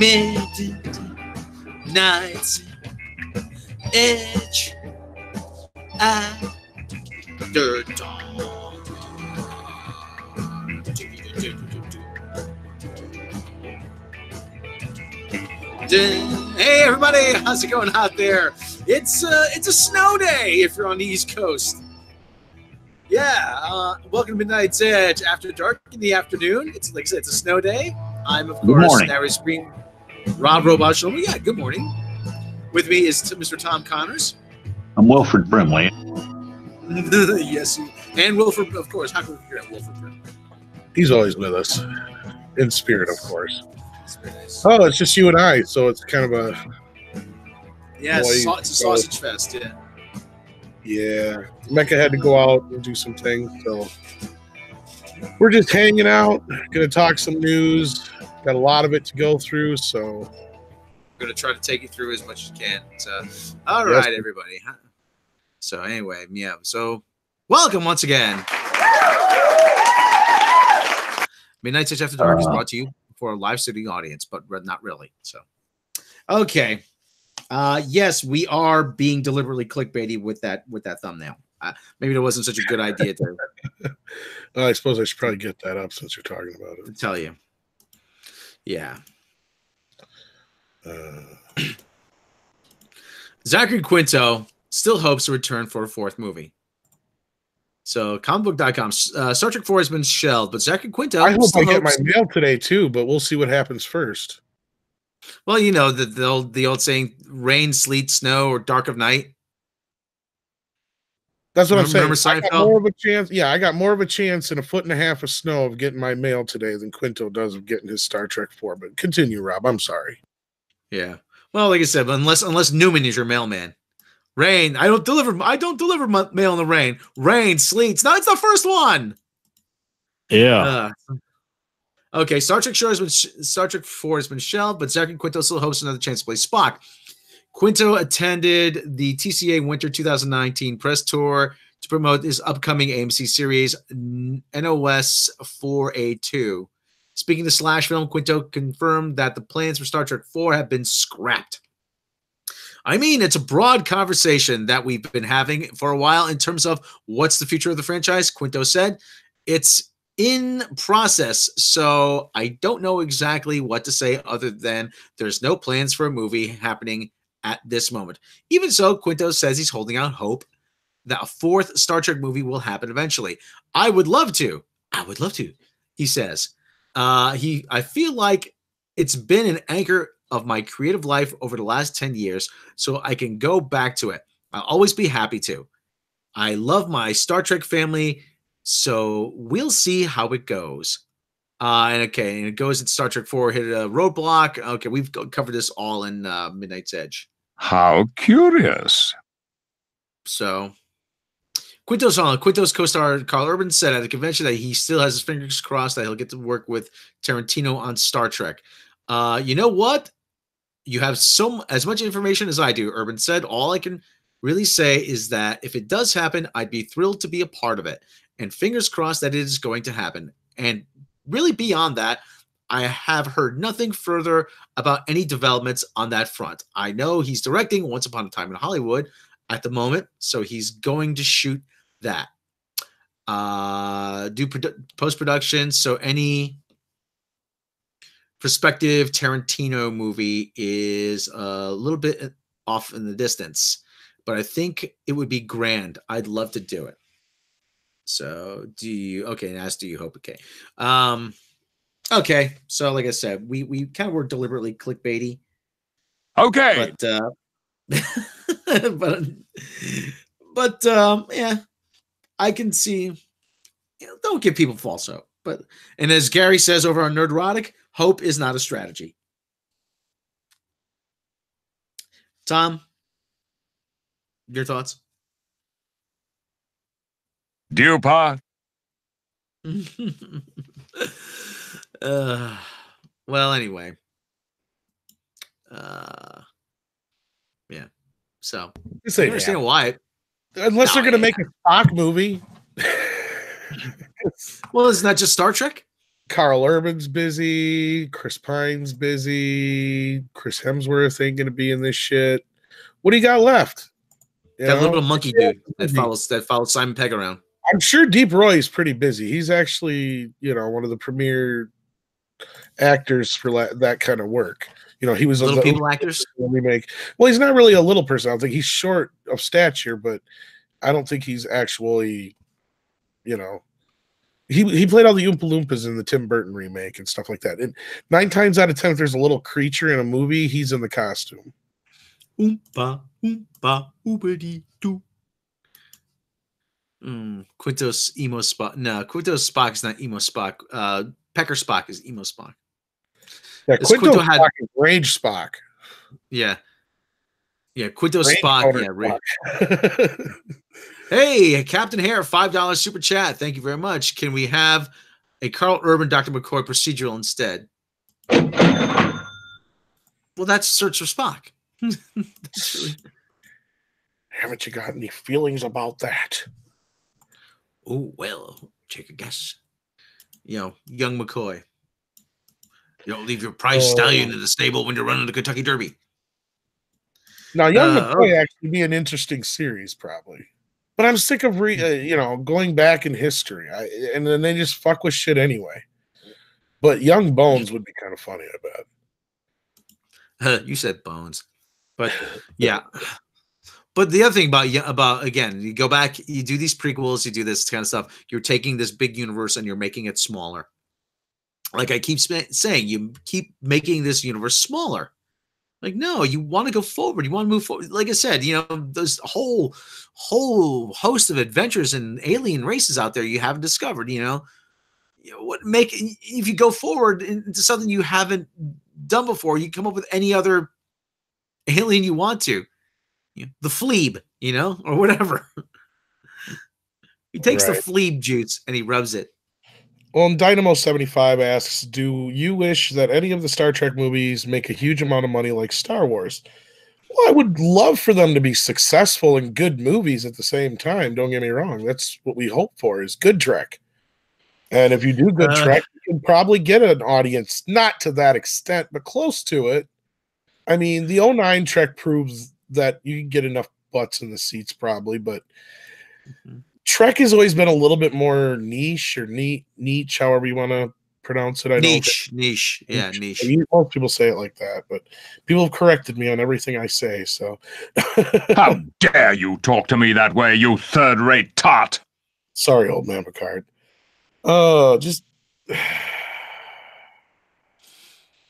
Midnight's Edge after dawn. Hey everybody, how's it going out there? It's a snow day if you're on the East Coast. Yeah, welcome to Midnight's Edge after dark in the afternoon. It's like I said, it's a snow day. I'm of course Narry Spring, Rob Robot Shulman. Yeah, good morning. With me is Mr. Tom Connors. I'm Wilfred Brimley. Yes, and Wilfred, of course. How can we forget Wilfred Brimley? He's always with us, in spirit, of course. Oh, it's just you and I, so it's kind of a... Yeah, it's a sausage fest, yeah. Yeah. Mecca had to go out and do some things, so... We're just hanging out, going to talk some news. Got a lot of it to go through, so... I'm going to try to take you through as much as you can. So, all right, everybody. So, anyway, yeah. So, welcome once again. Midnight's Edge After Dark is brought to you for a live studio audience, but not really. So, okay. Yes, we are being deliberately clickbaity with that thumbnail. Maybe it wasn't such a good idea to. I suppose I should probably get that up since you're talking about it. To tell you. Yeah. Zachary Quinto still hopes to return for a fourth movie. So, comicbook.com, Star Trek 4 has been shelved, but Zachary Quinto. I hope I get my mail today too, but we'll see what happens first. Well, you know the old saying: rain, sleet, snow, or dark of night. That's what I'm saying. I got more of a chance. Yeah, I got more of a chance in a foot and a half of snow of getting my mail today than Quinto does of getting his Star Trek 4. But continue, Rob. I'm sorry. Yeah. Well, like I said, unless Newman is your mailman. Rain. I don't deliver mail in the rain. Rain, sleets. No, it's the first one. Yeah. Okay. Star Trek 4 has been shelved, but Zachary Quinto still hopes another chance to play Spock. Quinto attended the TCA Winter 2019 press tour to promote his upcoming AMC series NOS 4A2. Speaking to Slash Film, Quinto confirmed that the plans for Star Trek 4 have been scrapped. I mean, it's a broad conversation that we've been having for a while in terms of what's the future of the franchise. Quinto said it's in process, so I don't know exactly what to say other than there's no plans for a movie happening at this moment. Even so, Quinto says he's holding out hope that a fourth Star Trek movie will happen eventually. I would love to, he says. I feel like it's been an anchor of my creative life over the last 10 years, so I can go back to it. I'll always be happy to. I love my Star Trek family, so we'll see how it goes. And it goes into Star Trek 4, hit a roadblock. Okay, we've covered this all in Midnight's Edge. How curious. So, Quinto's co-star Carl Urban said at the convention that he still has his fingers crossed that he'll get to work with Tarantino on Star Trek. You know what? You have as much information as I do, Urban said. All I can really say is that if it does happen, I'd be thrilled to be a part of it. And fingers crossed that it is going to happen. And really beyond that, I have heard nothing further about any developments on that front. I know he's directing Once Upon a Time in Hollywood at the moment, so he's going to shoot that. Do post-production, so any prospective Tarantino movie is a little bit off in the distance, but I think it would be grand. I'd love to do it. So do you hope? Okay. Okay. So like I said, we kind of were deliberately clickbaity. Okay. But yeah, I can see, don't give people false hope. And as Gary says over on Nerdrotic, hope is not a strategy. Tom, your thoughts? Dupa. Well, anyway. Yeah. So, I understand why. Unless they're going to make a Spock movie. Well, isn't that just Star Trek? Carl Urban's busy. Chris Pine's busy. Chris Hemsworth ain't gonna be in this shit. What do you got left? That little monkey dude that follows Simon Pegg around. I'm sure Deep Roy's pretty busy. He's actually, one of the premier actors for that kind of work. He was Little People actors remake. Well, he's not really a little person. I don't think he's short of stature, but I don't think he's actually, he played all the Oompa Loompas in the Tim Burton remake and stuff like that. And 9 times out of 10, if there's a little creature in a movie, he's in the costume. Oompa, oompa, oopity doo. Quinto's emo Spock. No, Quinto's Spock is not emo Spock. Pecker Spock is emo Spock. Yeah, Quinto had Rage Spock. Yeah. Quinto Spock. Yeah, hey, Captain Hare, $5 super chat. Thank you very much. Can we have a Carl Urban, Dr. McCoy procedural instead? Well, that's Search for Spock. Haven't you got any feelings about that? Oh, well, take a guess. Young McCoy. You don't leave your prize stallion in the stable when you're running the Kentucky Derby. Now, Young McCoy actually be an interesting series, probably. But I'm sick of going back in history, and then they just fuck with shit anyway. But Young Bones would be kind of funny, I bet. You said Bones, but yeah. But the other thing about again, you go back, you do these prequels, you do this kind of stuff. You're taking this big universe and you're making it smaller. Like I keep saying, you keep making this universe smaller. Like, no, you want to go forward. You want to move forward. Like I said, there's a whole host of adventures and alien races out there you haven't discovered. If you go forward into something you haven't done before, you come up with any other alien you want to. The Fleeb, or whatever. He takes the Fleeb juice and he rubs it. Well, and Dynamo75 asks, do you wish that any of the Star Trek movies make a huge amount of money like Star Wars? Well, I would love for them to be successful and good movies at the same time. Don't get me wrong. That's what we hope for, is good Trek. And if you do good Trek, you can probably get an audience, not to that extent, but close to it. I mean, the 09 Trek proves that you can get enough butts in the seats probably, but Trek has always been a little bit more niche or niche, however you want to pronounce it. Niche. Yeah, niche. Most people say it like that, but people have corrected me on everything I say. So, how dare you talk to me that way, you third-rate tot? Sorry, old man Picard. Just.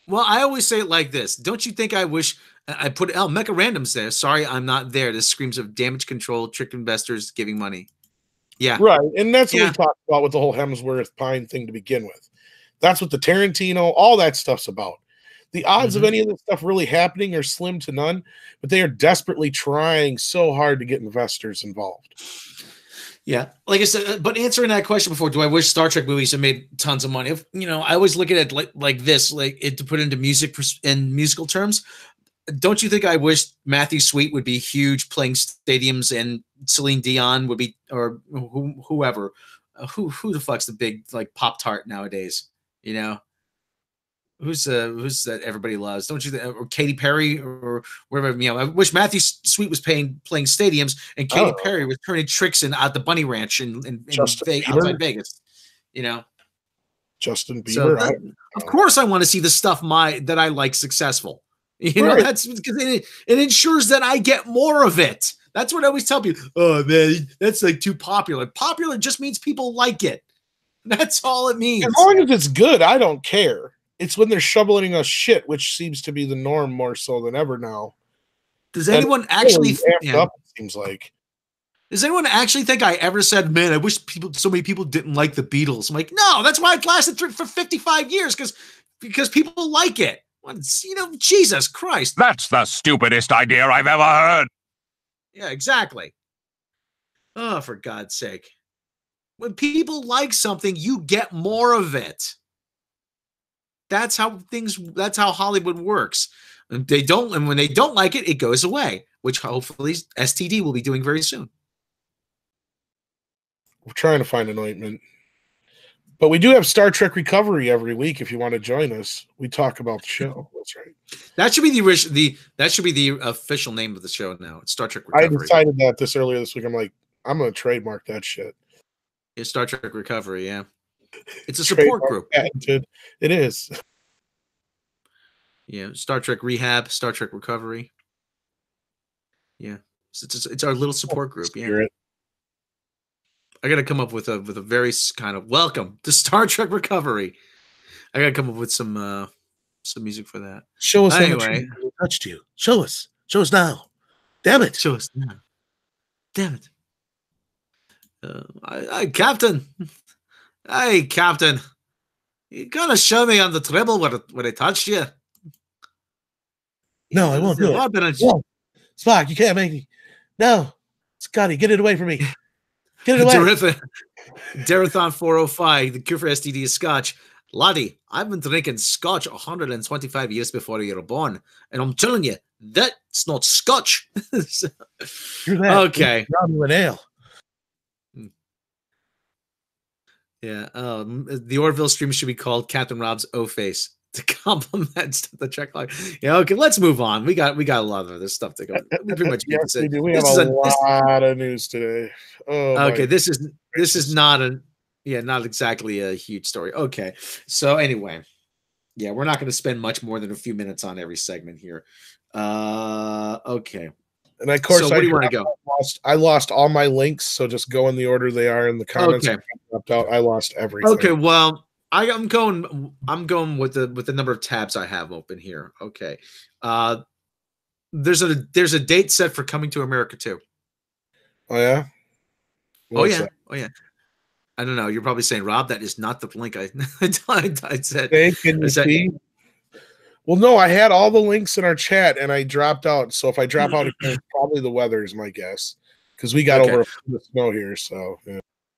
Well, I always say it like this. Don't you think I wish I put Mecha Randoms there? Sorry, I'm not there. This screams of damage control, tricked investors, giving money. Yeah. Right. And that's what we talked about with the whole Hemsworth Pine thing to begin with. That's what the Tarantino, all that stuff's about. The odds of any of this stuff really happening are slim to none, but they are desperately trying so hard to get investors involved. Yeah. Like I said, but answering that question before, do I wish Star Trek movies had made tons of money? I always look at it like this, to put into musical terms. Don't you think I wish Matthew Sweet would be huge playing stadiums and Celine Dion would be, or whoever, who the fuck's the big Pop-Tart nowadays? Who's that everybody loves? Don't you or Katy Perry or whatever? I wish Matthew Sweet was playing stadiums and Katy Perry was turning tricks at the Bunny Ranch in outside Vegas. Justin Bieber. So of course, I want to see the stuff that I like successful. That's because it ensures that I get more of it. That's what I always tell people. Oh man, that's too popular. Popular just means people like it. That's all it means. As long as it's good, I don't care. It's when they're shoveling us shit, which seems to be the norm more so than ever now. Does anyone actually up, it seems like? Does anyone actually think I ever said, man, I wish so many people didn't like the Beatles? I'm like, no, that's why it lasted for 55 years because people like it. Jesus Christ. That's the stupidest idea I've ever heard. Yeah, exactly. Oh, for God's sake. When people like something, you get more of it. That's how Hollywood works. And when they don't like it, it goes away, which hopefully STD will be doing very soon. We're trying to find an ointment. But we do have Star Trek Recovery every week. If you want to join us, we talk about the show. That's right. That should be that should be the official name of the show now. It's Star Trek I Recovery. decided that earlier this week. I'm like, I'm going to trademark that shit. It's Star Trek Recovery, yeah. It's a support group. Patented. It is. Yeah, Star Trek Rehab, Star Trek Recovery. Yeah, it's our little support group. Yeah, I got to come up with a very kind of welcome to Star Trek Recovery. I got to come up with some music for that. Show us anyway. How touched you. Show us now. Damn it. Show us now. Damn it. Captain. Hey, Captain. You gotta show me on the treble where they touched you. No, I won't do it. No. Spock, you can't make me. No. Scotty, get it away from me. Get it away. Darathon 405, the cure for STD is Scotch. Laddie, I've been drinking Scotch 125 years before you were born. And I'm telling you, that's not Scotch. Okay. An ale. Yeah. The Orville stream should be called Captain Rob's O-Face to compliment the Trek line. Yeah. Okay. Let's move on. We got a lot of this stuff to go. We pretty much yes, we do. We have a lot of news today. Oh, okay. This is not not exactly a huge story. Okay. So anyway, yeah, we're not going to spend much more than a few minutes on every segment here. Okay. And of course, so where do you want to go? I lost all my links, so just go in the order they are in the comments. Okay. I lost everything. Okay, well, I'm going with the number of tabs I have open here. Okay. There's a date set for Coming to America 2. Oh yeah? What's that? Oh yeah. I don't know. You're probably saying, Rob, that is not the link I said. Hey, can you see? Well, no, I had all the links in our chat and I dropped out. So if I drop out again, probably the weather is my guess. Because we got over the snow here. So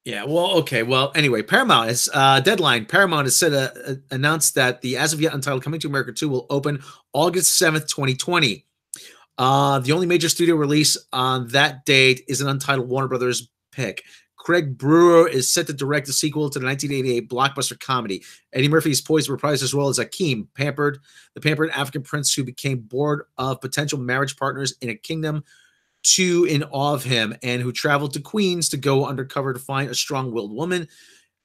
yeah. Well, okay. Well, anyway, Paramount is deadline. Paramount has said announced that the as of yet untitled Coming to America 2 will open August 7th, 2020. The only major studio release on that date is an untitled Warner Brothers pick. Craig Brewer is set to direct the sequel to the 1988 blockbuster comedy. Eddie Murphy is poised to reprise his role as Akeem, the pampered African prince who became bored of potential marriage partners in a kingdom too in awe of him, and who traveled to Queens to go undercover to find a strong-willed woman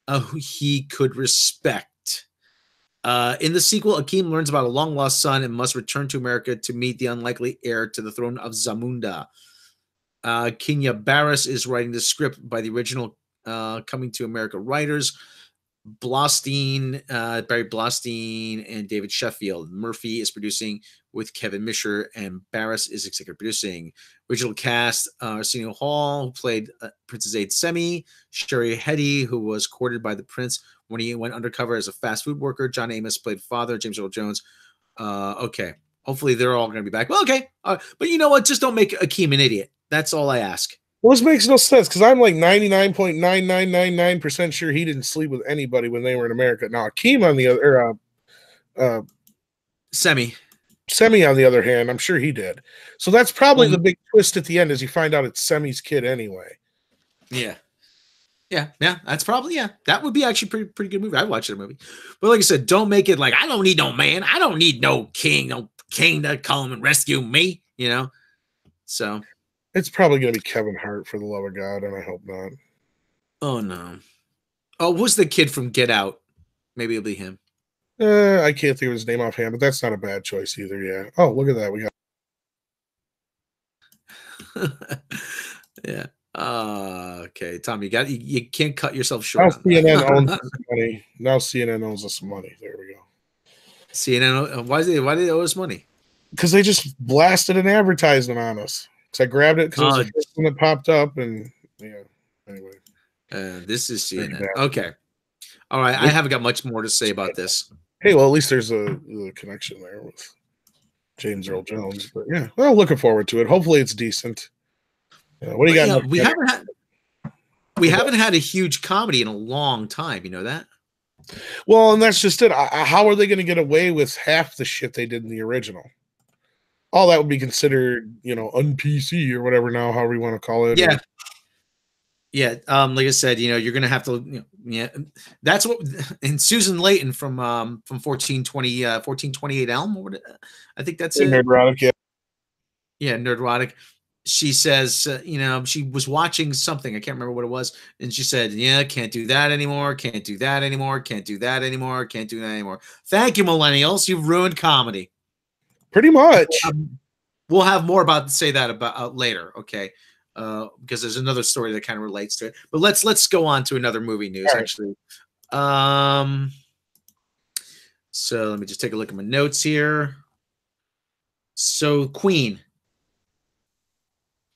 who he could respect. In the sequel, Akeem learns about a long-lost son and must return to America to meet the unlikely heir to the throne of Zamunda. Kenya Barris is writing the script by the original Coming to America writers, Barry Blostein and David Sheffield. Murphy is producing with Kevin Misher, and Barris is executive producing. Original cast: Arsenio Hall, who played Princess Aide Semi; Sherry Hetty, who was courted by the prince when he went undercover as a fast food worker; John Amos played father; James Earl Jones. Okay, hopefully they're all going to be back. Well, okay, but you know what? Just don't make Akeem an idiot. That's all I ask. Well, this makes no sense because I'm like 99.9999% sure he didn't sleep with anybody when they were in America. Now, Akeem on the other, Semi on the other hand, I'm sure he did. So that's probably the big twist at the end, is you find out it's Semi's kid anyway. Yeah. That's probably that would be actually pretty good movie. I'd watch the movie, but like I said, don't make it like I don't need no man, I don't need no king to come and rescue me. You know, so. It's probably going to be Kevin Hart, for the love of God, and I hope not. Oh, no. Oh, who's the kid from Get Out? Maybe it'll be him. I can't think of his name offhand, but that's not a bad choice either, yeah. Oh, look at that. We got... yeah. Okay, Tom, you can't cut yourself short. Now CNN owns us money. Now CNN owns us some money. There we go. CNN, why do they owe us money? Because they just blasted an advertisement on us. I grabbed it because it was the first one that popped up, and anyway. This is CNN. Okay. All right. I haven't got much more to say about this. Hey, well, at least there's a connection there with James Earl Jones. But yeah, well, looking forward to it. Hopefully it's decent. What do you got? We haven't had a huge comedy in a long time. You know that? Well, and that's just it. How are they going to get away with half the shit they did in the original? All that would be considered, un-PC or whatever now, however you want to call it. Yeah. Yeah, like I said, you're gonna have to, yeah, that's what. And Susan Layton from 1420 1428 Elm, I think that's it. Nerdrotic, yeah. Yeah, Nerdrotic. She says, she was watching something. I can't remember what it was, and she said, "Yeah, can't do that anymore. Can't do that anymore. Can't do that anymore. Can't do that anymore." Thank you, millennials. You've ruined comedy. Pretty much. We'll have more about to say that about later, okay? Because there's another story that kind of relates to it. But let's go on to another movie news, right. actually. So let me just take a look at my notes here. So Queen,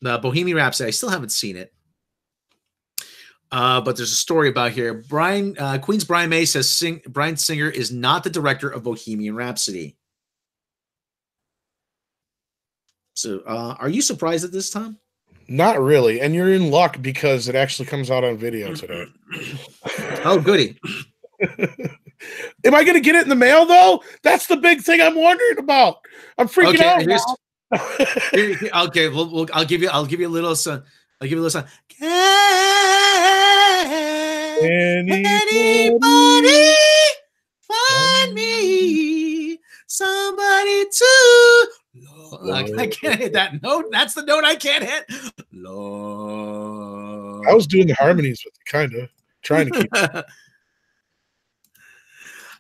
the Bohemian Rhapsody. I still haven't seen it. But there's a story about here. Queen's Brian May says Bryan Singer is not the director of Bohemian Rhapsody. So are you surprised at this, Tom? Not really. And you're in luck because it actually comes out on video today. Oh, goody. Am I going to get it in the mail, though? That's the big thing I'm wondering about. I'm freaking out. Okay, well, I'll give you a little song. I'll give you a little song. Can anybody find me somebody to love? I can't hit that note. That's the note I can't hit. Lord. I was doing the harmonies with it, kind of trying to keep it.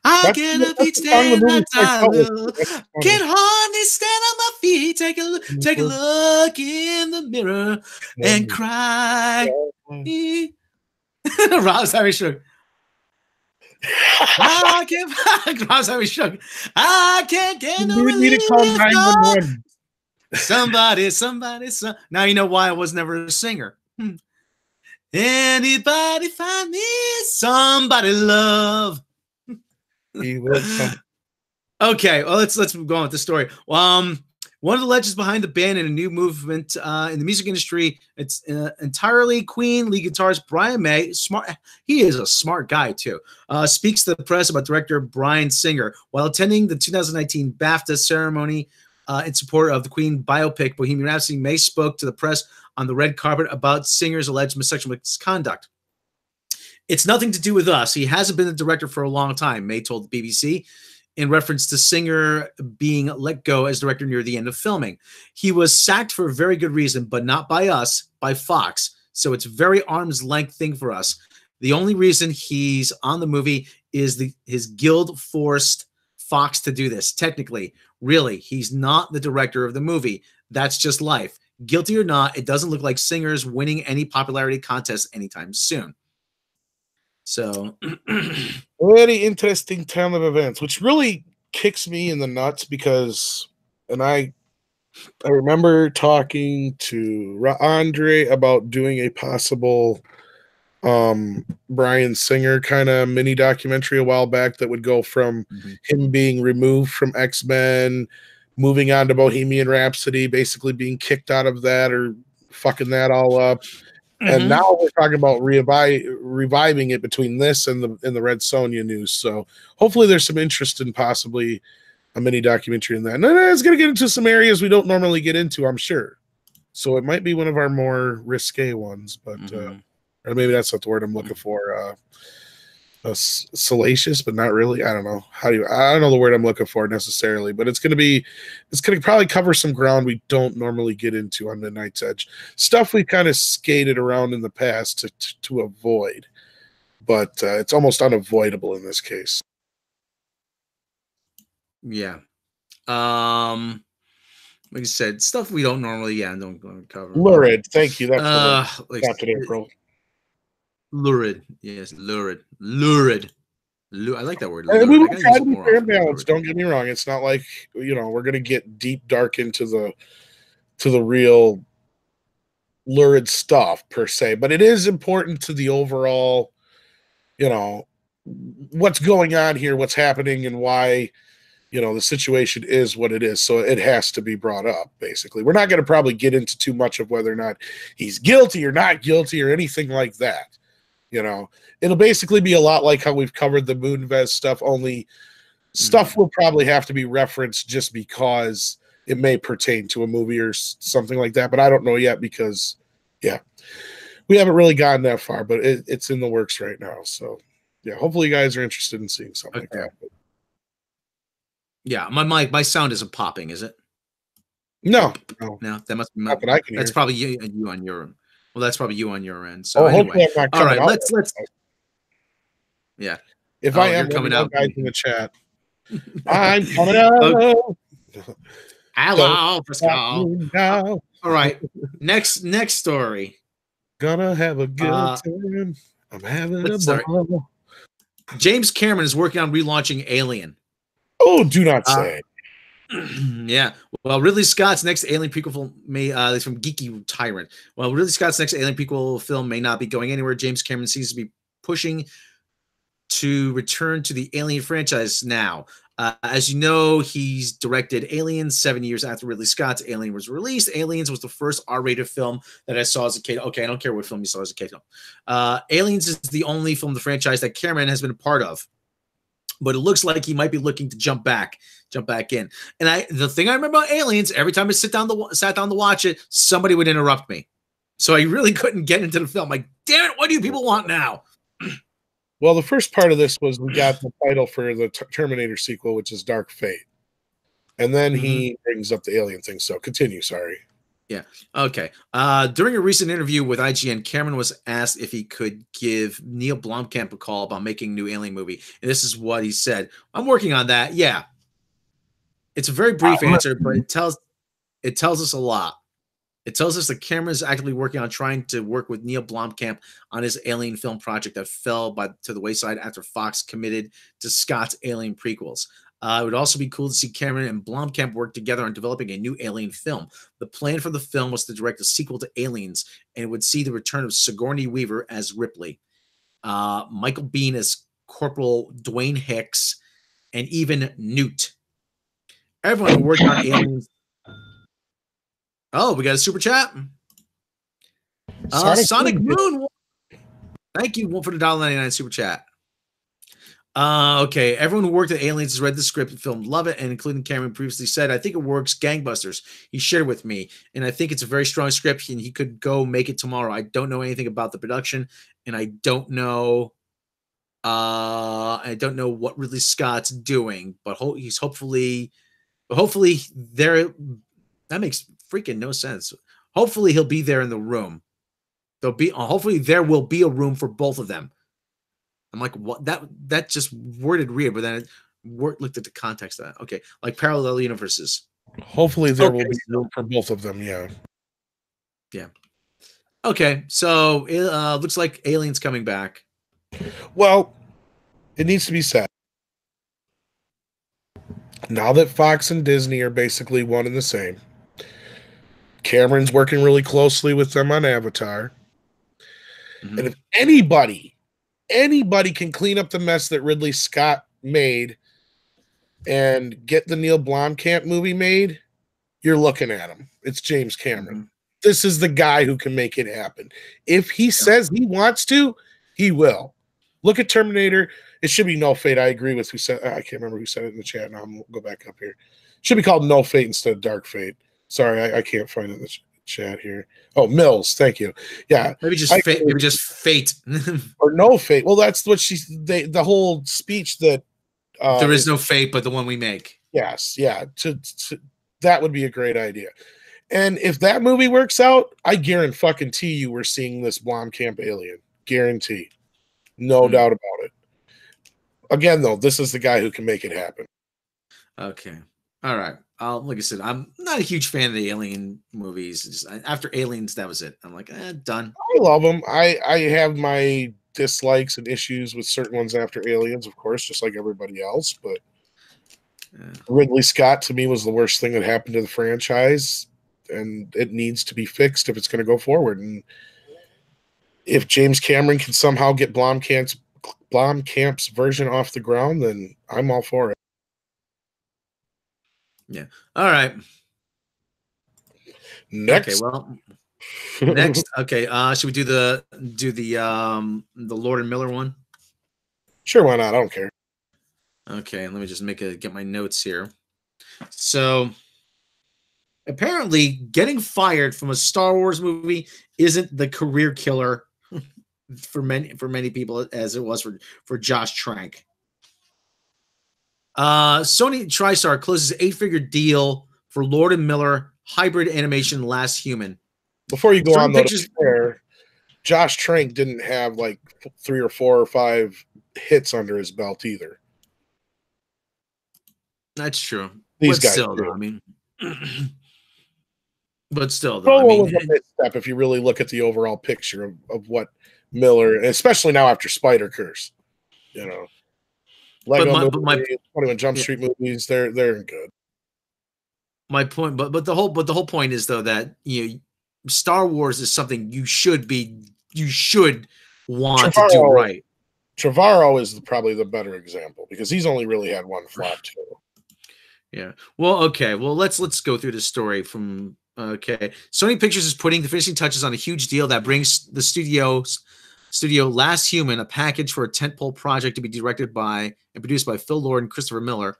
I get up each day and I will. Can hardly stand on my feet. Take a look in the mirror and cry. Rob's having shook. Rob's having shook. I can't get no relief. Somebody. Now you know why I was never a singer. Anybody find me somebody love? Okay, well, let's go on with the story. One of the legends behind the band and a new movement in the music industry, it's entirely Queen lead guitarist Brian May. Smart, he is a smart guy too. Speaks to the press about director Bryan Singer while attending the 2019 BAFTA ceremony in support of the Queen biopic Bohemian Rhapsody. May spoke to the press on the red carpet about Singer's alleged sexual misconduct. It's nothing to do with us. He hasn't been the director for a long time, May told the BBC, in reference to Singer being let go as director near the end of filming. He was sacked for a very good reason, but not by us, by Fox. So it's a very arm's length thing for us. The only reason he's on the movie is his guild forced Fox to do this. Technically, really, he's not the director of the movie. That's just life. Guilty or not, it doesn't look like Singer's winning any popularity contest anytime soon. So very interesting turn of events, which really kicks me in the nuts because, and I remember talking to Andre about doing a possible Bryan Singer kind of mini documentary a while back that would go from him being removed from X-Men, moving on to Bohemian Rhapsody, basically being kicked out of that or fucking that all up. And now we're talking about reviving it between this and the Red Sonja news. So hopefully there's some interest in possibly a mini documentary in that. And it's going to get into some areas we don't normally get into, I'm sure. So it might be one of our more risque ones, but or maybe that's not the word I'm looking for. Salacious, but not really. I don't know. I don't know the word I'm looking for necessarily, but it's going to probably cover some ground we don't normally get into on Midnight's Edge. Stuff we kind of skated around in the past to avoid, but it's almost unavoidable in this case. Yeah. Like you said, stuff we don't normally, don't cover. Lurid. Thank you. That's like, Captain April. Lurid. Yes, lurid. I like that word. And we will try to be fair and balanced. Don't get me wrong. It's not like, we're going to get deep, dark into the real lurid stuff per se, but it is important to the overall, what's going on here, what's happening, and why, the situation is what it is. So it has to be brought up, basically. We're not going to probably get into too much of whether or not he's guilty or not guilty or anything like that. It'll basically be a lot like how we've covered the Moonves stuff, only stuff will probably have to be referenced just because it may pertain to a movie or something like that. But I don't know yet because, we haven't really gotten that far, but it's in the works right now. So yeah, hopefully you guys are interested in seeing something like that. But yeah, my sound isn't popping, is it? no, That must be not that I can that's hear. probably you on your. Well, that's probably you on your end. So hopefully anyway, I'm not all coming right, out. let's. Yeah. If I am, you're coming out, out, guys in the chat. I'm coming out. Okay. Hello, Pascal. All right. Next story. Gonna have a good time. I'm having a ball. James Cameron is working on relaunching Alien. Oh, do not say. Yeah. Well, Ridley Scott's next Alien prequel film is from Geeky Tyrant. Well, Ridley Scott's next Alien prequel film may not be going anywhere. James Cameron seems to be pushing to return to the Alien franchise now. As you know, he's directed Aliens 7 years after Ridley Scott's Alien was released. Aliens was the first R-rated film that I saw as a kid. Okay, I don't care what film you saw as a kid. Aliens is the only film in the franchise that Cameron has been a part of. But it looks like he might be looking to jump back in. And the thing I remember about Aliens, every time I sat down to watch it, somebody would interrupt me. So I really couldn't get into the film. Like, damn it, what do you people want now? Well, the first part of this was we got the title for the Terminator sequel, which is Dark Fate. And then he brings up the alien thing. So continue, sorry. Yeah. Okay. During a recent interview with IGN, Cameron was asked if he could give Neil Blomkamp a call about making a new Alien movie. And this is what he said. I'm working on that. Yeah. It's a very brief answer, but it tells us a lot. It tells us that Cameron is actively working on trying to work with Neil Blomkamp on his Alien film project that fell to the wayside after Fox committed to Scott's Alien prequels. It would also be cool to see Cameron and Blomkamp work together on developing a new Alien film. The plan for the film was to direct a sequel to Aliens, and it would see the return of Sigourney Weaver as Ripley, Michael Biehn as Corporal Dwayne Hicks, and even Newt. Everyone who worked on Aliens. Oh, we got a super chat. Sonic Moon. Thank you for the $1.99 super chat. Okay. Everyone who worked at Aliens has read the script and film, love it, and including Cameron previously said, I think it works gangbusters. He shared it with me, and I think it's a very strong script, and he could go make it tomorrow. I don't know anything about the production, and I don't know what Ridley Scott's doing, but hopefully there. That makes freaking no sense. Hopefully he'll be there in the room. Hopefully there will be a room for both of them. I'm like, what? That just worded weird, but then looked at the context of that. Okay, like parallel universes. Hopefully there will be room for both of them. Yeah. Yeah. Okay, so it looks like Aliens coming back. Well, it needs to be said. Now that Fox and Disney are basically one and the same, Cameron's working really closely with them on Avatar. And if anybody can clean up the mess that Ridley Scott made and get the Neil Blomkamp movie made, you're looking at him. It's James Cameron. This is the guy who can make it happen. If he says he wants to, he will. Look at Terminator. It should be No Fate. I agree with who said. I can't remember who said it in the chat. Now I'm gonna go back up here. It should be called No Fate instead of Dark Fate. Sorry, I can't find it in the chat here. Oh, Mills. Thank you. Yeah, maybe just fate. Maybe just fate or No Fate. Well, that's what the whole speech that there is no fate, but the one we make. Yes, yeah. That would be a great idea. And if that movie works out, I guarantee you we're seeing this Blomkamp Alien. Guarantee. No doubt about it. Again, though, this is the guy who can make it happen. Okay. All right. Like I said, I'm not a huge fan of the Alien movies. Just, after Aliens, that was it. I'm like, done. I love them. I have my dislikes and issues with certain ones after Aliens, of course, just like everybody else. But Ridley Scott, to me, was the worst thing that happened to the franchise. And it needs to be fixed if it's going to go forward. And if James Cameron can somehow get Blomkamp's version off the ground, then I'm all for it. Yeah. All right. Next. Okay. Well. Next. Okay. Should we do the Lord and Miller one? Sure. Why not? I don't care. Okay. Let me just get my notes here. So. apparently getting fired from a Star Wars movie isn't the career killer for many people as it was for Josh Trank. Sony TriStar closes 8-figure deal for Lord and Miller hybrid animation Last Human. Before you go Certain on, though, pictures, to be fair, Josh Trank didn't have like 3 or 4 or 5 hits under his belt either. That's true. These but guys still, do. though, I mean, but still, though, Solo I mean, was a misstep if you really look at the overall picture of what Miller, especially now after Spider Curse, you know, Lego movies, 21 Jump Street movies, they're good. My point, but the whole point is though that Star Wars is something you should want to do right. Trevorrow is probably the better example because he's only really had one flop too. Yeah. Well, okay. Well, let's go through the story from. Okay, Sony Pictures is putting the finishing touches on a huge deal that brings the studio Last Human, a package for a tentpole project to be directed by and produced by Phil Lord and Christopher Miller.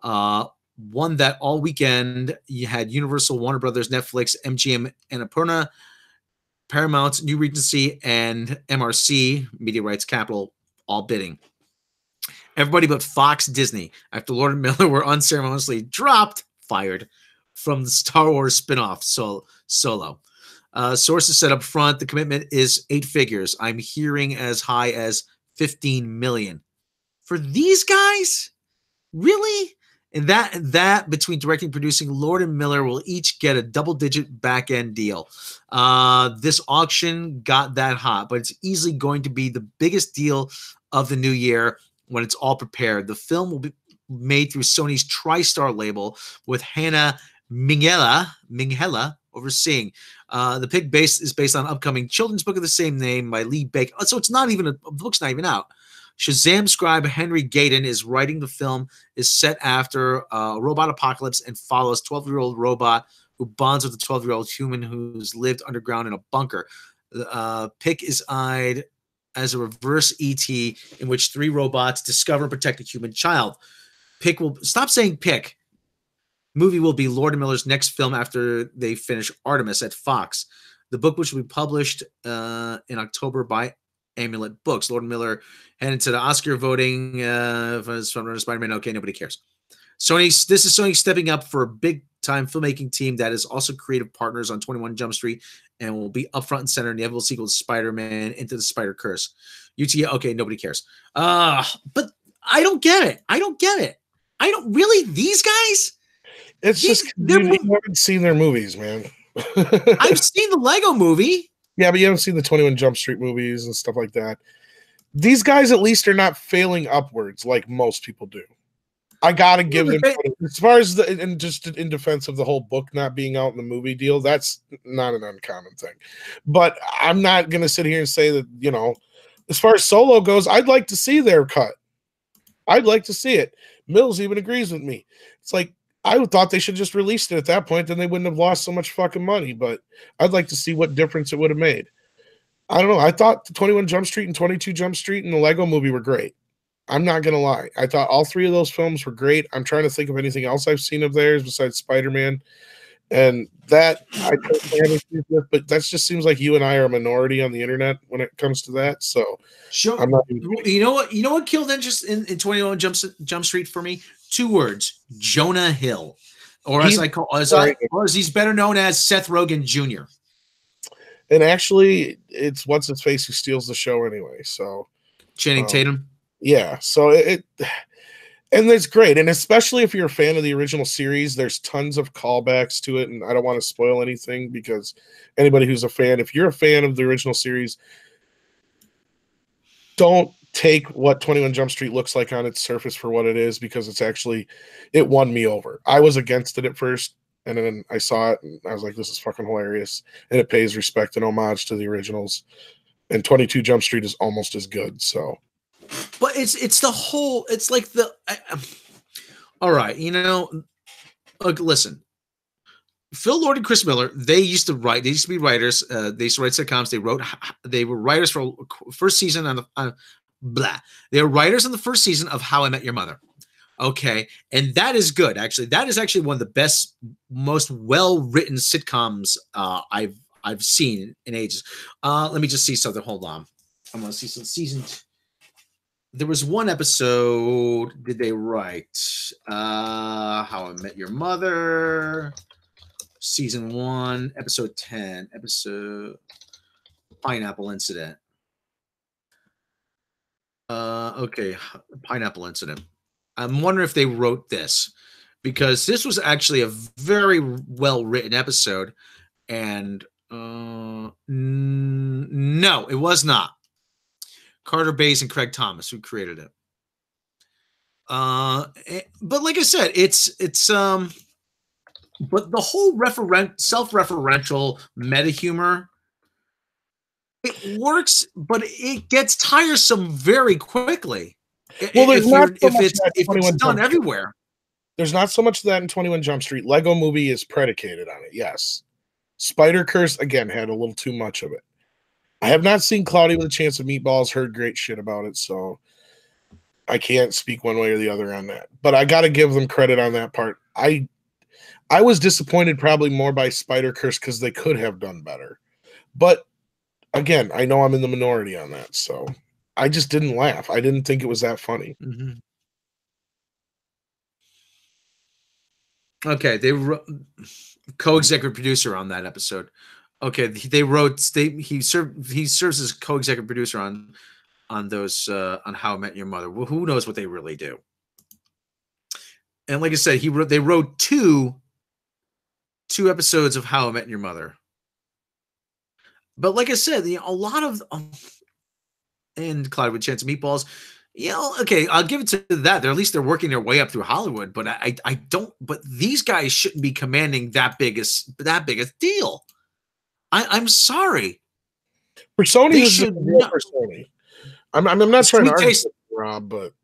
One that all weekend you had Universal, Warner Brothers, Netflix, MGM, Annapurna, Paramount, New Regency, and MRC, Media Rights Capital, all bidding. Everybody but Fox Disney, after Lord and Miller were unceremoniously fired from the Star Wars spinoff Solo. Sources said up front the commitment is 8 figures. I'm hearing as high as 15 million. For these guys? Really? And that between directing and producing, Lord and Miller will each get a double-digit back-end deal. This auction got that hot, but it's easily going to be the biggest deal of the new year when it's all prepared. The film will be made through Sony's TriStar label with Hannah Minghella overseeing. The pick is based on an upcoming children's book of the same name by Lee Baker. So it's not even the book's not even out. Shazam scribe Henry Gayden is writing the film. Is set after a robot apocalypse and follows 12-year-old robot who bonds with a 12-year-old human who's lived underground in a bunker. Pick is eyed as a reverse ET in which 3 robots discover and protect a human child. Pick will stop saying Pick. Movie will be Lord and Miller's next film after they finish Artemis at Fox. The book, which will be published in October by Amulet Books. Lord and Miller headed to the Oscar voting for Spider-Man. Okay, nobody cares. This is Sony stepping up for a big-time filmmaking team that is also creative partners on 21 Jump Street and will be up front and center in the inevitable sequel to Spider-Man Into the Spider-Curse. UTA, okay, nobody cares. But I don't get it. I don't really, these guys? It's just you haven't seen their movies, man. I've seen the Lego movie. Yeah, but you haven't seen the 21 Jump Street movies and stuff like that. These guys at least are not failing upwards like most people do. I gotta give them as far as and just in defense of the whole book not being out in the movie deal, that's not an uncommon thing. But I'm not gonna sit here and say that, as far as Solo goes, I'd like to see their cut. I'd like to see it. Mills even agrees with me. It's like I thought they should have just released it at that point, then they wouldn't have lost so much fucking money. But I'd like to see what difference it would have made. I don't know. I thought the 21 Jump Street and 22 Jump Street and the Lego movie were great. I'm not going to lie. I thought all 3 of those films were great. I'm trying to think of anything else I've seen of theirs besides Spider-Man. And that I personally haven't seen with, but that just seems like you and I are a minority on the internet when it comes to that. So sure. I'm not you know what killed interest in 21 Jump Street for me? 2 words: Jonah Hill, or as he's better known as Seth Rogen Jr. And actually, it's what's his face who steals the show anyway. So Channing Tatum. Yeah. So and it's great. And especially if you're a fan of the original series, there's tons of callbacks to it. And I don't want to spoil anything because anybody who's a fan, if you're a fan of the original series, don't take what 21 Jump Street looks like on its surface for what it is, because it won me over. I was against it at first, and then I saw it and I was like, this is fucking hilarious. And it pays respect and homage to the originals. And 22 Jump Street is almost as good. So, but it's the whole, it's like all right, look, listen, Phil Lord and Chris Miller, they used to be writers. They used to write sitcoms. They were writers for first season on They were writers on the first season of How I Met Your Mother. Okay, and that is good. Actually, that is actually one of the best, most well-written sitcoms I've seen in ages. Let me just see something. Hold on, I'm gonna see some season. There was one episode. Did they write How I Met Your Mother, season 1, episode 10, episode Pineapple Incident. Okay, Pineapple Incident. I'm wondering if they wrote this because this was actually a very well written episode, and no, it was not. Carter Bays and Craig Thomas who created it. But like I said, it's but the whole self-referential meta humor, it works, but it gets tiresome very quickly. Well, there's not so much if it's done everywhere. There's not so much of that in 21 Jump Street. Lego Movie is predicated on it, yes. Spider Curse, again, had a little too much of it. I have not seen Cloudy with a Chance of Meatballs, heard great shit about it, so I can't speak one way or the other on that. But I got to give them credit on that part. I was disappointed probably more by Spider Curse because they could have done better. But again, I know I'm in the minority on that, so I just didn't laugh. I didn't think it was that funny. Mm-hmm. Okay, they wrote co-executive producer on that episode. Okay, he serves as co-executive producer on those on How I Met Your Mother. Well, who knows what they really do? And like I said, they wrote two episodes of How I Met Your Mother. But like I said, a lot of and Cloud with Chance of Meatballs. Okay, I'll give it to that. At least they're working their way up through Hollywood. But I don't. But these guys shouldn't be commanding that biggest deal. I'm sorry. For Sony, this is a deal for Sony. I'm not trying to argue, Rob, but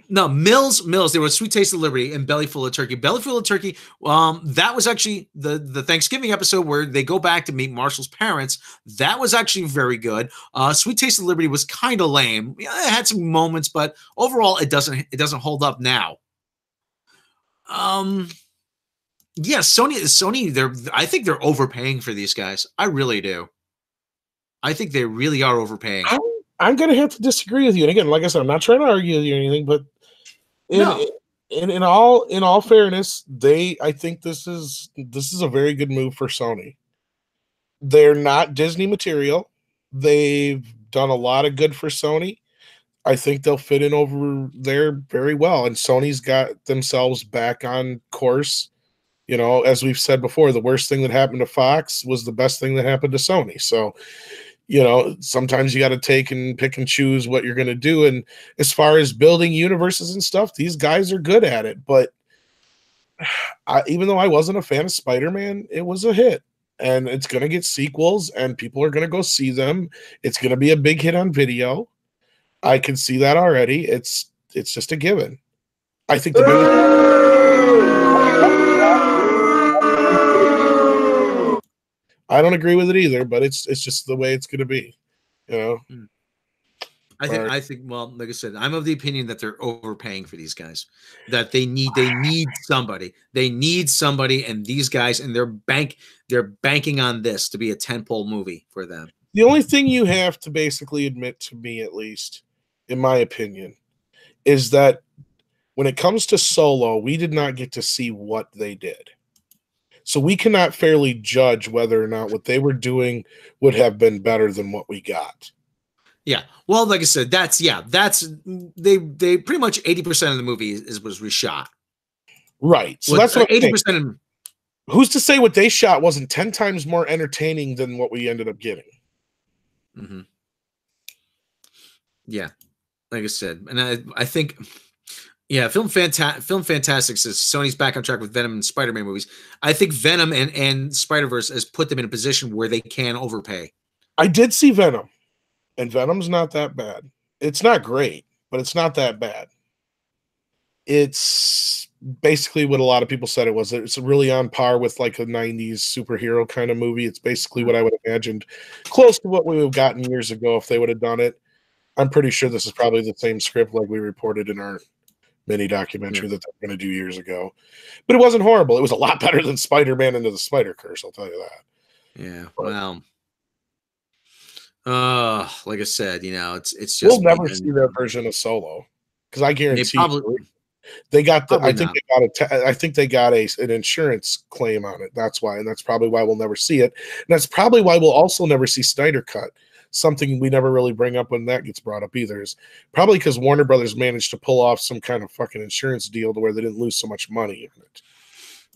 no, Mills. There was Sweet Taste of Liberty and Belly Full of Turkey. Belly Full of Turkey. That was actually the Thanksgiving episode where they go back to meet Marshall's parents. That was actually very good. Sweet Taste of Liberty was kind of lame. Yeah, it had some moments, but overall, it doesn't hold up now. Yeah, Sony. I think they're overpaying for these guys. I really do. I think they really are overpaying. I'm going to have to disagree with you. And again, like I said, I'm not trying to argue with you or anything, but in all fairness, I think this is a very good move for Sony. They're not Disney material. They've done a lot of good for Sony. I think they'll fit in over there very well. And Sony's got themselves back on course. As we've said before, the worst thing that happened to Fox was the best thing that happened to Sony. So, sometimes you got to take and pick and choose what you're going to do. And as far as building universes and stuff, these guys are good at it. But even though I wasn't a fan of Spider-Man, it was a hit. And it's going to get sequels, and people are going to go see them. It's going to be a big hit on video. I can see that already. It's just a given. I think the movie... I don't agree with it either, but it's just the way it's going to be, I think. Well, like I said, I'm of the opinion that they're overpaying for these guys. That they need somebody. They need somebody, and these guys, and they're banking on this to be a tentpole movie for them. The only thing you have to basically admit to me, at least, in my opinion, is that when it comes to Solo, we did not get to see what they did. So we cannot fairly judge whether or not what they were doing would have been better than what we got. Yeah. Well, like I said, that's they pretty much 80% of the movie was reshot. Right. So that's what 80%. Who's to say what they shot wasn't 10 times more entertaining than what we ended up getting? Mm-hmm. Yeah. Like I said, and I think. Yeah, Film Fantastic says Sony's back on track with Venom and Spider-Man movies. I think Venom and Spider-Verse has put them in a position where they can overpay. I did see Venom, and Venom's not that bad. It's not great, but it's not that bad. It's basically what a lot of people said it was. It's really on par with like a 90s superhero kind of movie. It's basically what I would have imagined, close to what we would have gotten years ago if they would have done it. I'm pretty sure this is probably the same script like we reported in our mini documentary that they were going to do years ago. But it wasn't horrible. It was a lot better than Spider-Man Into the Spider-Curse, I'll tell you that. Yeah, well, like I said, it's just we'll never see that version of Solo because I guarantee they got the. I think they got an insurance claim on it. That's why, and that's probably why we'll never see it. And that's probably why we'll also never see Snyder Cut. Something we never really bring up when that gets brought up either is probably because Warner Brothers managed to pull off some kind of fucking insurance deal to where they didn't lose so much money in it.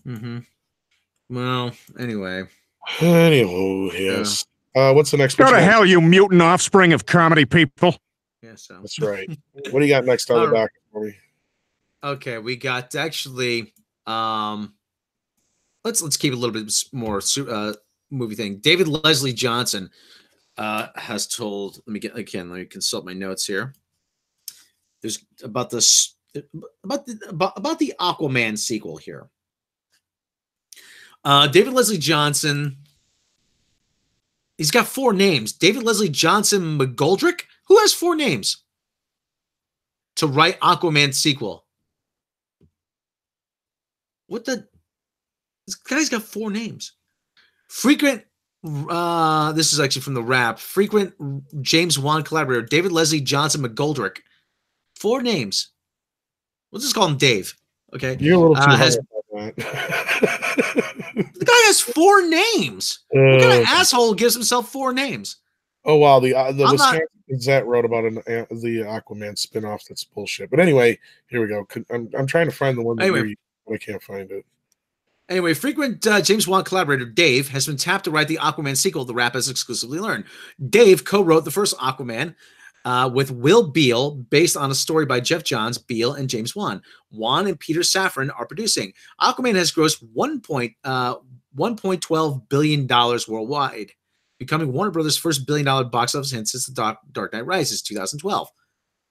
Mm-hmm. Well, anyway. Yes. What's the next one? Go to hell, you mutant offspring of comedy people. Yeah, so that's right. What do you got next on the docket for me? Okay, we got actually. Let's keep it a little bit more movie thing. David Leslie Johnson has told. Let me consult my notes here. There's about the Aquaman sequel here. David Leslie Johnson. He's got 4 names. David Leslie Johnson McGoldrick. Who has 4 names to write Aquaman sequel? What the? This guy's got 4 names. Frequent. This is actually from the Wrap. Frequent James Wan collaborator David Leslie Johnson McGoldrick. 4 names. We'll just call him Dave. Okay. You're a little too high. The guy has 4 names. What kind of asshole gives himself 4 names? Oh wow, the Wisconsin Gazette wrote about the Aquaman spinoff. That's bullshit. But anyway, here we go. I'm trying to find the one that I can't find it. Anyway, frequent James Wan collaborator Dave has been tapped to write the Aquaman sequel. The Wrap has exclusively learned. Dave co-wrote the first Aquaman with Will Beal, based on a story by Jeff Johns, Beal, and James Wan. Wan and Peter Safran are producing. Aquaman has grossed $1.12 billion worldwide, becoming Warner Brothers' first billion-dollar box office hit since The Dark Knight Rises, 2012.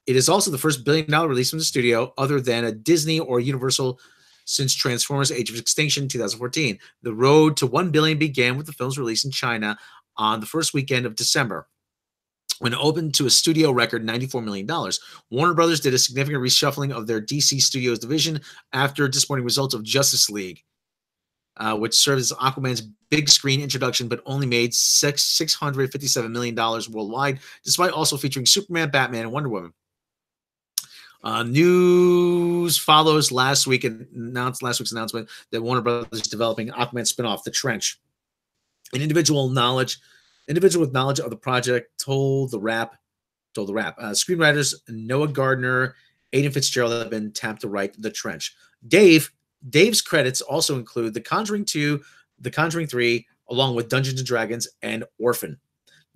It is also the first billion-dollar release from the studio, other than a Disney or Universal, since Transformers: Age of Extinction, 2014. The road to $1 billion began with the film's release in China on the first weekend of December, when it opened to a studio record $94 million. Warner Brothers did a significant reshuffling of their DC Studios division after disappointing results of Justice League, which served as Aquaman's big screen introduction, but only made $657 million worldwide, despite also featuring Superman, Batman, and Wonder Woman. News follows last week's announcement that Warner Brothers is developing Aquaman spinoff, The Trench. An individual with knowledge of the project told the Wrap. Screenwriters Noah Gardner, Aidan Fitzgerald have been tapped to write The Trench. Dave's credits also include The Conjuring 2, The Conjuring 3, along with Dungeons & Dragons and Orphan.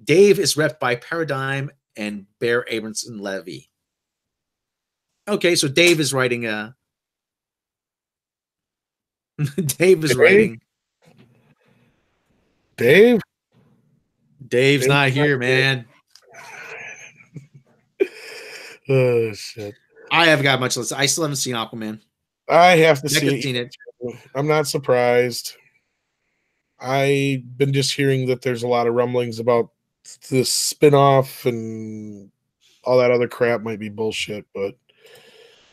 Dave is repped by Paradigm and Bear Abramson Levy. Okay, so Dave is writing Dave's not here, man. Oh shit. I haven't got much. I still haven't seen Aquaman. I have to see it. I'm not surprised. I've been just hearing that there's a lot of rumblings about this spinoff and all that other crap might be bullshit, but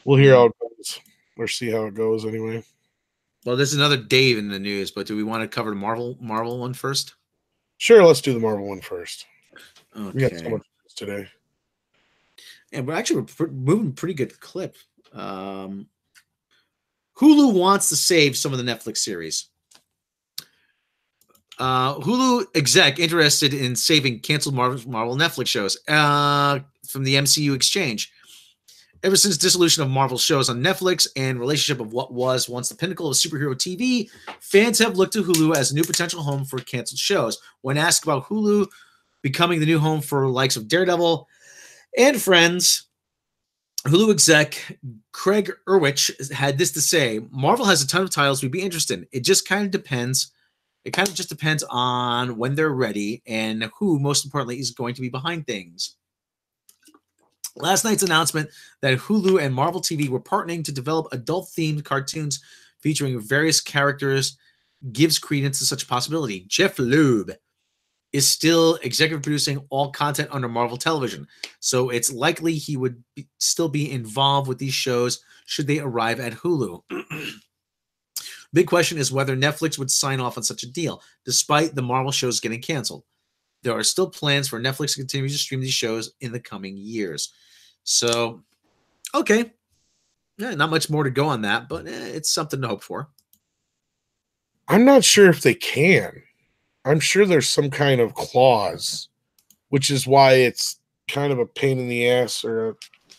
we'll hear how it goes or see how it goes anyway. Well, there's another Dave in the news, but do we want to cover the Marvel one first? Sure, let's do the Marvel one first. Okay. We got so much today. And we're moving pretty good clip. Hulu wants to save some of the Netflix series. Hulu exec interested in saving canceled Marvel Netflix shows from the MCU exchange. Ever since dissolution of Marvel shows on Netflix and relationship of what was once the pinnacle of superhero TV, fans have looked to Hulu as a new potential home for canceled shows. When asked about Hulu becoming the new home for likes of Daredevil and Friends, Hulu exec Craig Erwich had this to say: Marvel has a ton of titles we'd be interested in. It just kind of depends. It kind of just depends on when they're ready and who, most importantly, is going to be behind things. Last night's announcement that Hulu and Marvel TV were partnering to develop adult-themed cartoons featuring various characters gives credence to such a possibility. Jeff Loeb, is still executive producing all content under Marvel Television. So it's likely he would still be involved with these shows should they arrive at Hulu. Big question is whether Netflix would sign off on such a deal, despite the Marvel shows getting canceled. There are still plans for Netflix to continue to stream these shows in the coming years. So, okay. Yeah, not much more to go on that, but it's something to hope for. I'm not sure if they can. I'm sure there's some kind of clause, which is why it's kind of a pain in the ass or a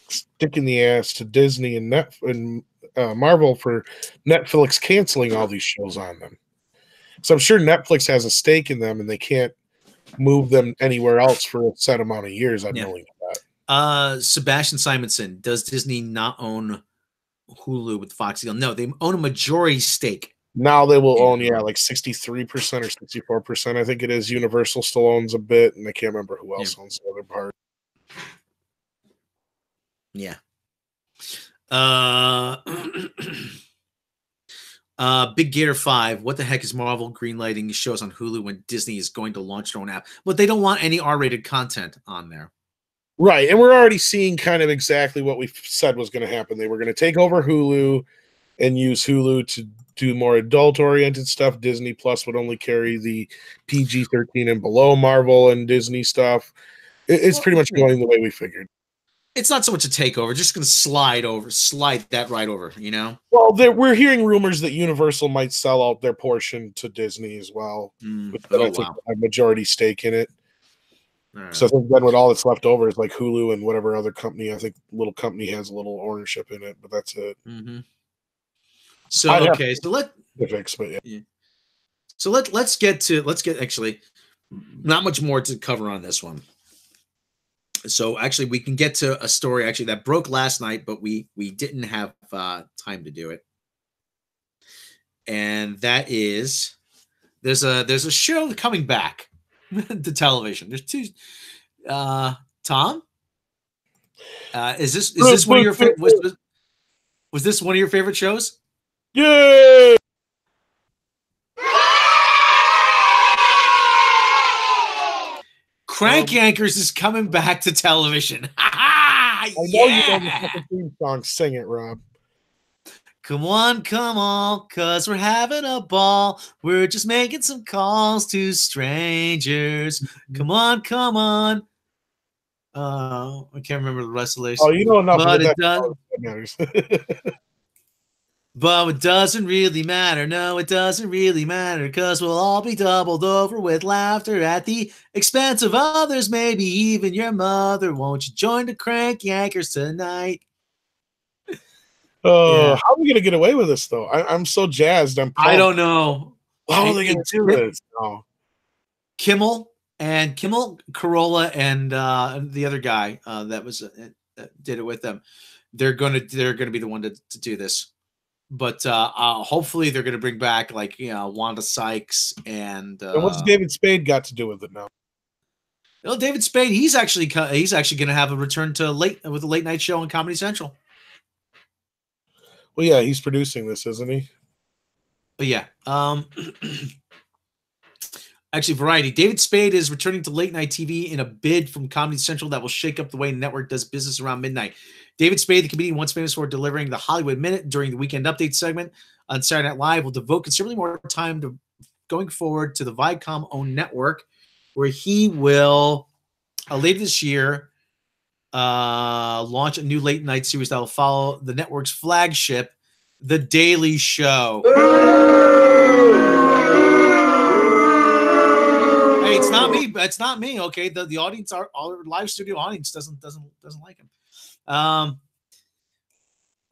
stick in the ass to Disney and Marvel for Netflix canceling all these shows on them. So I'm sure Netflix has a stake in them and they can't move them anywhere else for a set amount of years. I'm willing to that. Sebastian Simonson, does Disney not own Hulu with Fox deal? No, they own a majority stake. Now they will own, like 63% or 64%. I think it is. Universal still owns a bit, and I can't remember who else owns the other part. Yeah. Big Gator 5. What the heck is Marvel greenlighting shows on Hulu when Disney is going to launch their own app? But they don't want any R-rated content on there. Right, and we're already seeing kind of exactly what we said was going to happen. They were going to take over Hulu and use Hulu to do more adult-oriented stuff. Disney Plus would only carry the PG-13 and below Marvel and Disney stuff. It's pretty much going the way we figured. It's not so much a takeover, just going to slide that right over, you know? Well, we're hearing rumors that Universal might sell out their portion to Disney as well. I think a majority stake in it. Right. So I think then all that's left over is like Hulu and whatever other company. I think little company has a little ownership in it, but that's it. Mm-hmm. So okay, so let's get actually not much more to cover on this one. So actually, we can get to a story actually that broke last night, but we didn't have time to do it. And that is there's a show coming back to television. There's two. Tom, is this one of your favorite? Was this one of your favorite shows? Yeah. Crank Yankers is coming back to television. I know you know the fucking theme song. Sing it, Rob. Come on, cause we're having a ball. We're just making some calls to strangers. Come on. I can't remember the rest of the list. Oh, you know enough. But it does. But it doesn't really matter. No, it doesn't really matter because we'll all be doubled over with laughter at the expense of others, maybe even your mother. Won't you join the Crank Yankers tonight? How are we going to get away with this, though? I'm so jazzed. I don't know. How are they going to do this? No. Kimmel, Corolla, and the other guy that was did it with them. They're gonna be the one to do this. But hopefully they're going to bring back Wanda Sykes and what's David Spade got to do with it now? Well, David Spade, he's actually going to have a return to with a late night show on Comedy Central. Well, yeah, he's producing this, isn't he? But yeah, actually, Variety. David Spade is returning to late night TV in a bid from Comedy Central that will shake up the way the network does business around midnight. David Spade, the comedian once famous for delivering the Hollywood Minute during the Weekend Update segment on Saturday Night Live, will devote considerably more time to going forward to the Viacom-owned network, where he will later this year launch a new late night series that will follow the network's flagship, The Daily Show. Hey, it's not me. It's not me. Okay, the audience, our live studio audience doesn't like him. At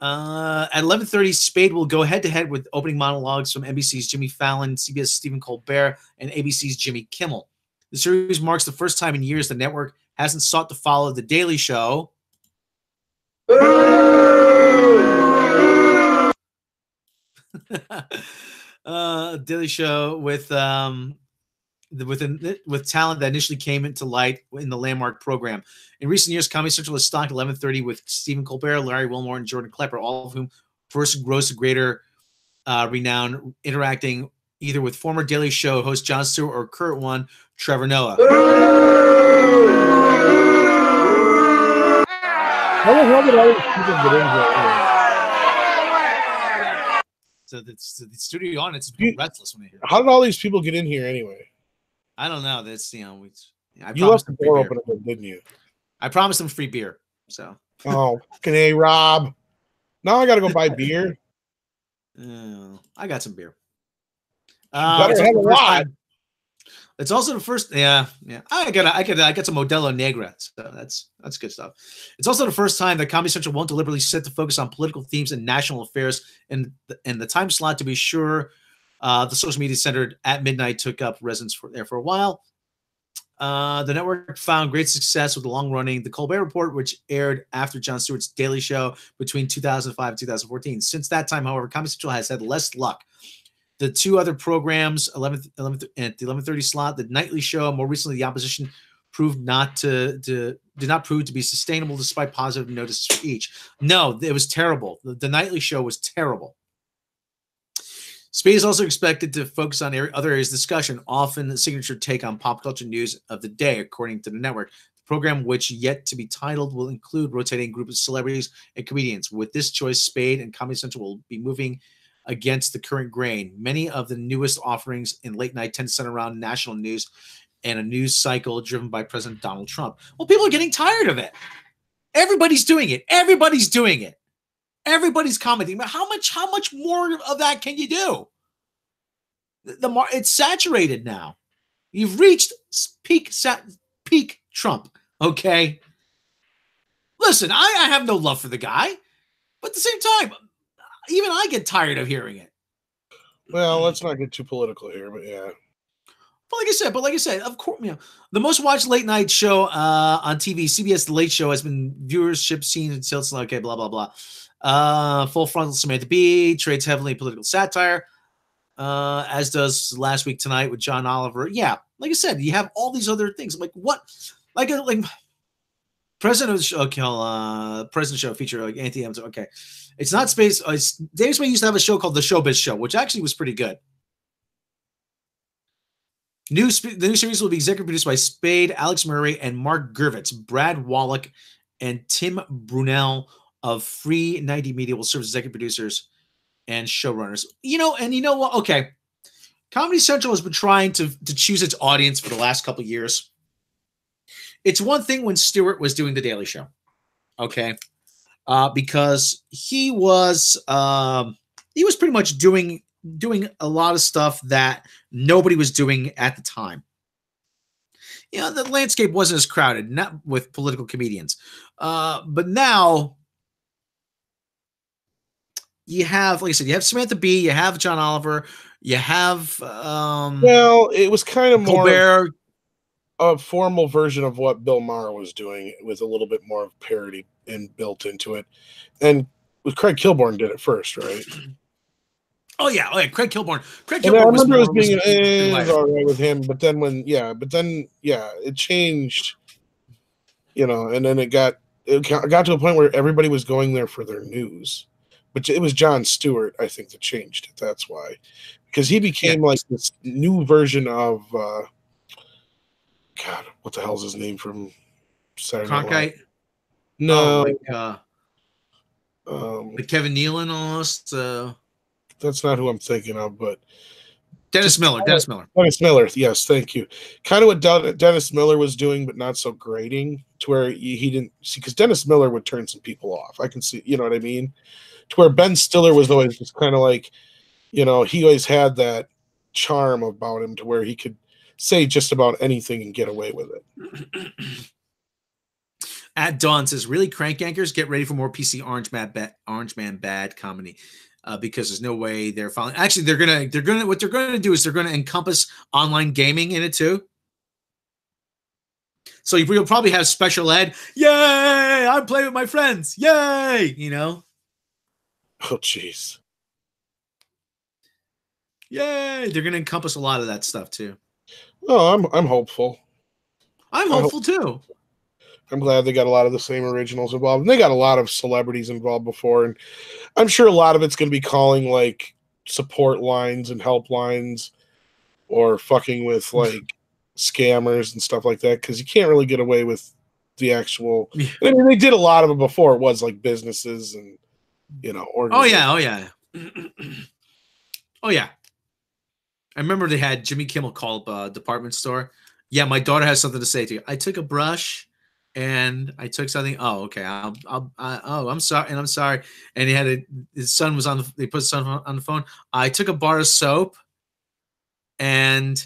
11:30, Spade will go head-to-head with opening monologues from NBC's Jimmy Fallon, CBS Stephen Colbert, and ABC's Jimmy Kimmel. The series marks the first time in years the network hasn't sought to follow The Daily Show. Daily Show with talent that initially came into light in the landmark program. In recent years, Comedy Central has stocked 11:30 with Stephen Colbert, Larry Wilmore, and Jordan Klepper, all of whom first rose to greater renown, interacting either with former Daily Show host Jon Stewart or current one, Trevor Noah. How the hell did all these people get in here? So the studio audience is become restless when they hear. How did all these people get in here anyway? I don't know. That's I you left the door open, didn't you? I promised them free beer. So. Oh, fucking A, Rob. Now I got to go buy beer. I got some beer. Better have a lot. It's also the first. Yeah. I got some Modelo Negra. So that's good stuff. It's also the first time that Comedy Central won't deliberately set to focus on political themes and national affairs. And the time slot, to be sure, the social media centered at midnight took up residence there for a while. The network found great success with the long-running The Colbert Report, which aired after Jon Stewart's Daily Show between 2005 and 2014. Since that time, however, Comedy Central has had less luck. The two other programs, 11th at the 11:30 slot, The Nightly Show, more recently The Opposition, did not prove to be sustainable despite positive notices for each. No, it was terrible. The Nightly Show was terrible. Spade is also expected to focus on other areas of discussion, often the signature take on pop culture news of the day, according to the network. The program, which yet to be titled, will include rotating group of celebrities and comedians. With this choice, Spade and Comedy Central will be moving against the current grain. Many of the newest offerings in late night tend to center around national news and a news cycle driven by President Donald Trump. Well, people are getting tired of it. Everybody's doing it. Everybody's commenting. But how much more of that can you do? It's saturated now. You've reached peak Trump. Okay. Listen, I have no love for the guy, but at the same time, even I get tired of hearing it. Well, let's not get too political here, but yeah. But like I said, of course, the most watched late night show on TV, CBS The Late Show, has been viewership seen until it's okay, blah, blah, blah. Full Frontal Samantha Bee trades heavily in political satire, as does Last Week Tonight with John Oliver. Yeah, like I said, you have all these other things. Like what? Like President of the Show, President Show feature like Anthony Evans. Okay, it's not Space. Dave Spade used to have a show called The Showbiz Show, which actually was pretty good. The new series will be executive produced by Spade, Alex Murray, and Mark Gervitz. Brad Wallach and Tim Brunel of Free 90 Media will serve as executive producers and showrunners. You know what? Okay, Comedy Central has been trying to choose its audience for the last couple of years. It's one thing when Stewart was doing The Daily Show, okay, because he was pretty much doing a lot of stuff that nobody was doing at the time. The landscape wasn't as crowded, not with political comedians. But now you have, like I said, you have Samantha Bee, you have John Oliver, you have well, it was kind of Colbert. More a formal version of what Bill Maher was doing with a little bit more of parody built into it. And with Craig Kilborn did it first, right? Oh yeah, Craig Kilborn. I remember it was being all right with him, but then it changed, and then it got to a point where everybody was going there for their news, but it was Jon Stewart, I think, that changed it. That's why, because he became like this new version of God, what the hell's his name from Saturday Night Live? No, like Kevin Nealon almost. That's not who I'm thinking of, but Dennis Miller. Dennis Miller, yes, thank you. Kind of what Dennis Miller was doing, but not so grating, to where he didn't see, because Dennis Miller would turn some people off. I can see, you know what I mean? To where Ben Stiller was always just kind of like, he always had that charm about him to where he could say just about anything and get away with it. At Dawn says, really, Crank Yankers, get ready for more PC Orange Man bad comedy. Because there's no way they're following. Actually, what they're gonna do is they're gonna encompass online gaming in it too. So you'll probably have special ed. Yay! I'm playing with my friends. Yay! Oh, jeez. Yay! They're gonna encompass a lot of that stuff too. Oh, I'm hopeful. I'm hopeful too. I'm glad they got a lot of the same originals involved. And they got a lot of celebrities involved before. And I'm sure a lot of it's going to be calling like support lines and helplines or fucking with like scammers and stuff like that, because you can't really get away with the actual. I mean, they did a lot of it before. It was like businesses and Oh yeah. Oh yeah. I remember they had Jimmy Kimmel call up a department store. Yeah, my daughter has something to say to you. I took a brush and I took something. Oh, okay. I'm sorry, and I'm sorry. And he had his son was on. They put his son on the phone. I took a bar of soap, and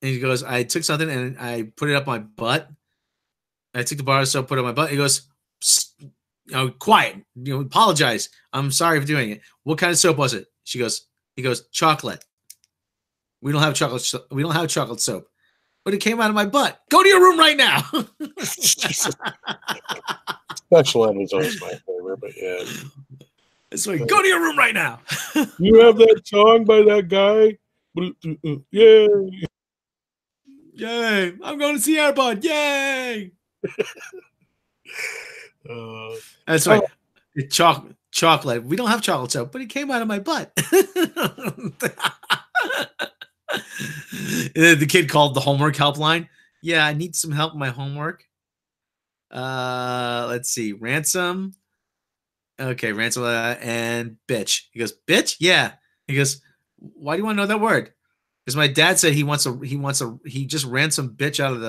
he goes, I took something and I put it up my butt. I took the bar of soap, put it on my butt. He goes, quiet. Apologize. I'm sorry for doing it. What kind of soap was it? He goes, chocolate. We don't have chocolate. We don't have chocolate soap. But it came out of my butt. Go to your room right now. Special ed was always my favorite, but yeah. It's like, go to your room right now. You have that song by that guy? Yay. Yay. I'm going to see Airbud. Yay. That's right. Chocolate. We don't have chocolate soap, but it came out of my butt. The kid called the homework helpline. Yeah, I need some help with my homework. Let's see. Ransom. Okay, ransom and bitch. He goes, bitch? Yeah. He goes, why do you want to know that word? Because my dad said he just ran some bitch out of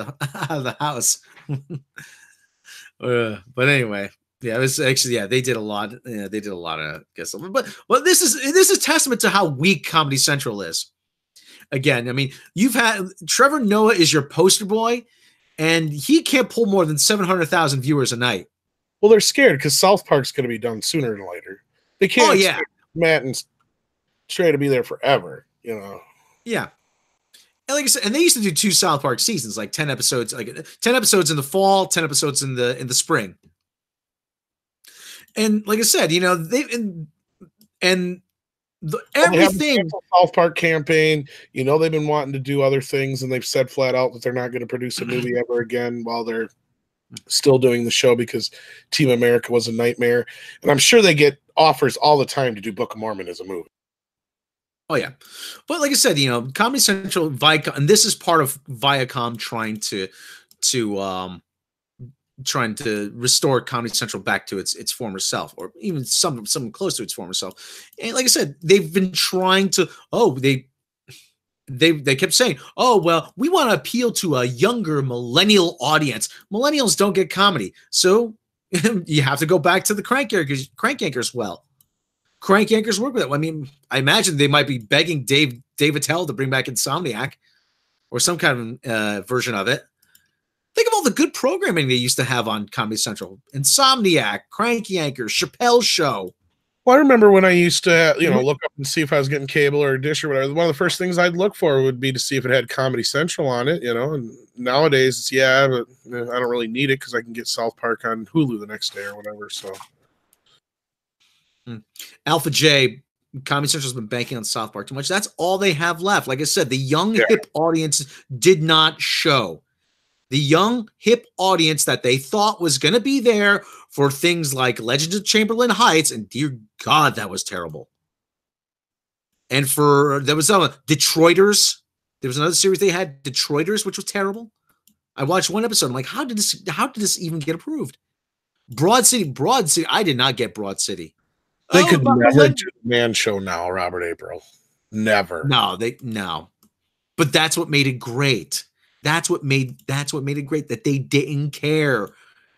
the house. But anyway, yeah, it was actually, they did a lot. Yeah, they did a lot of but this is testament to how weak Comedy Central is. Again, I mean, you've had Trevor Noah is your poster boy, and he can't pull more than 700,000 viewers a night. Well, they're scared because South Park's going to be done sooner than later. They can't expect Matt and Trey to be there forever, Yeah. And like I said, and they used to do 2 South Park seasons, like 10 episodes, like 10 episodes in the fall, 10 episodes in the spring. And like I said, everything South Park campaign, they've been wanting to do other things, and they've said flat out that they're not going to produce a movie ever again while they're still doing the show because Team America was a nightmare. And I'm sure they get offers all the time to do Book of Mormon as a movie. Oh yeah, but like I said, Comedy Central, Viacom, and this is part of Viacom trying to restore Comedy Central back to its former self, or even something close to its former self. And like I said, they've been trying to. They kept saying, "Oh well, we want to appeal to a younger millennial audience. Millennials don't get comedy, so you have to go back to the Crank Yankers. Well, Crank Yankers work with it. I mean, I imagine they might be begging Dave Attell to bring back Insomniac or some kind of version of it. Think of all the good programming they used to have on Comedy Central: Insomniac, Crank Yankers, Chappelle's Show." Well, I remember when I used to, look up and see if I was getting cable or a dish or whatever. One of the first things I'd look for would be to see if it had Comedy Central on it, And nowadays, but I don't really need it because I can get South Park on Hulu the next day or whatever. So, Alpha J, Comedy Central's been banking on South Park too much. That's all they have left. Like I said, the young hip audience did not show. The young hip audience that they thought was going to be there for things like Legends of Chamberlain Heights, and dear God, that was terrible. And there was Detroiters. There was another series they had, Detroiters, which was terrible. I watched one episode. I'm like, how did this even get approved? Broad City. I did not get Broad City. They could never do the Man Show now, Robert April. Never. No. But that's what made it great. That's what made it great, that they didn't care.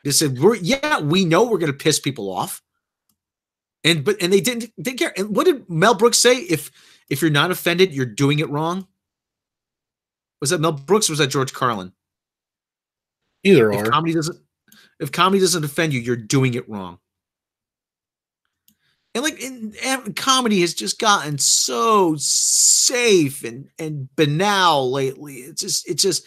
They said, we know we're going to piss people off. And they didn't care. And what did Mel Brooks say? If you're not offended, you're doing it wrong. Was that Mel Brooks or was that George Carlin? Either or. If comedy doesn't offend you, you're doing it wrong. And comedy has just gotten so safe and banal lately. It's just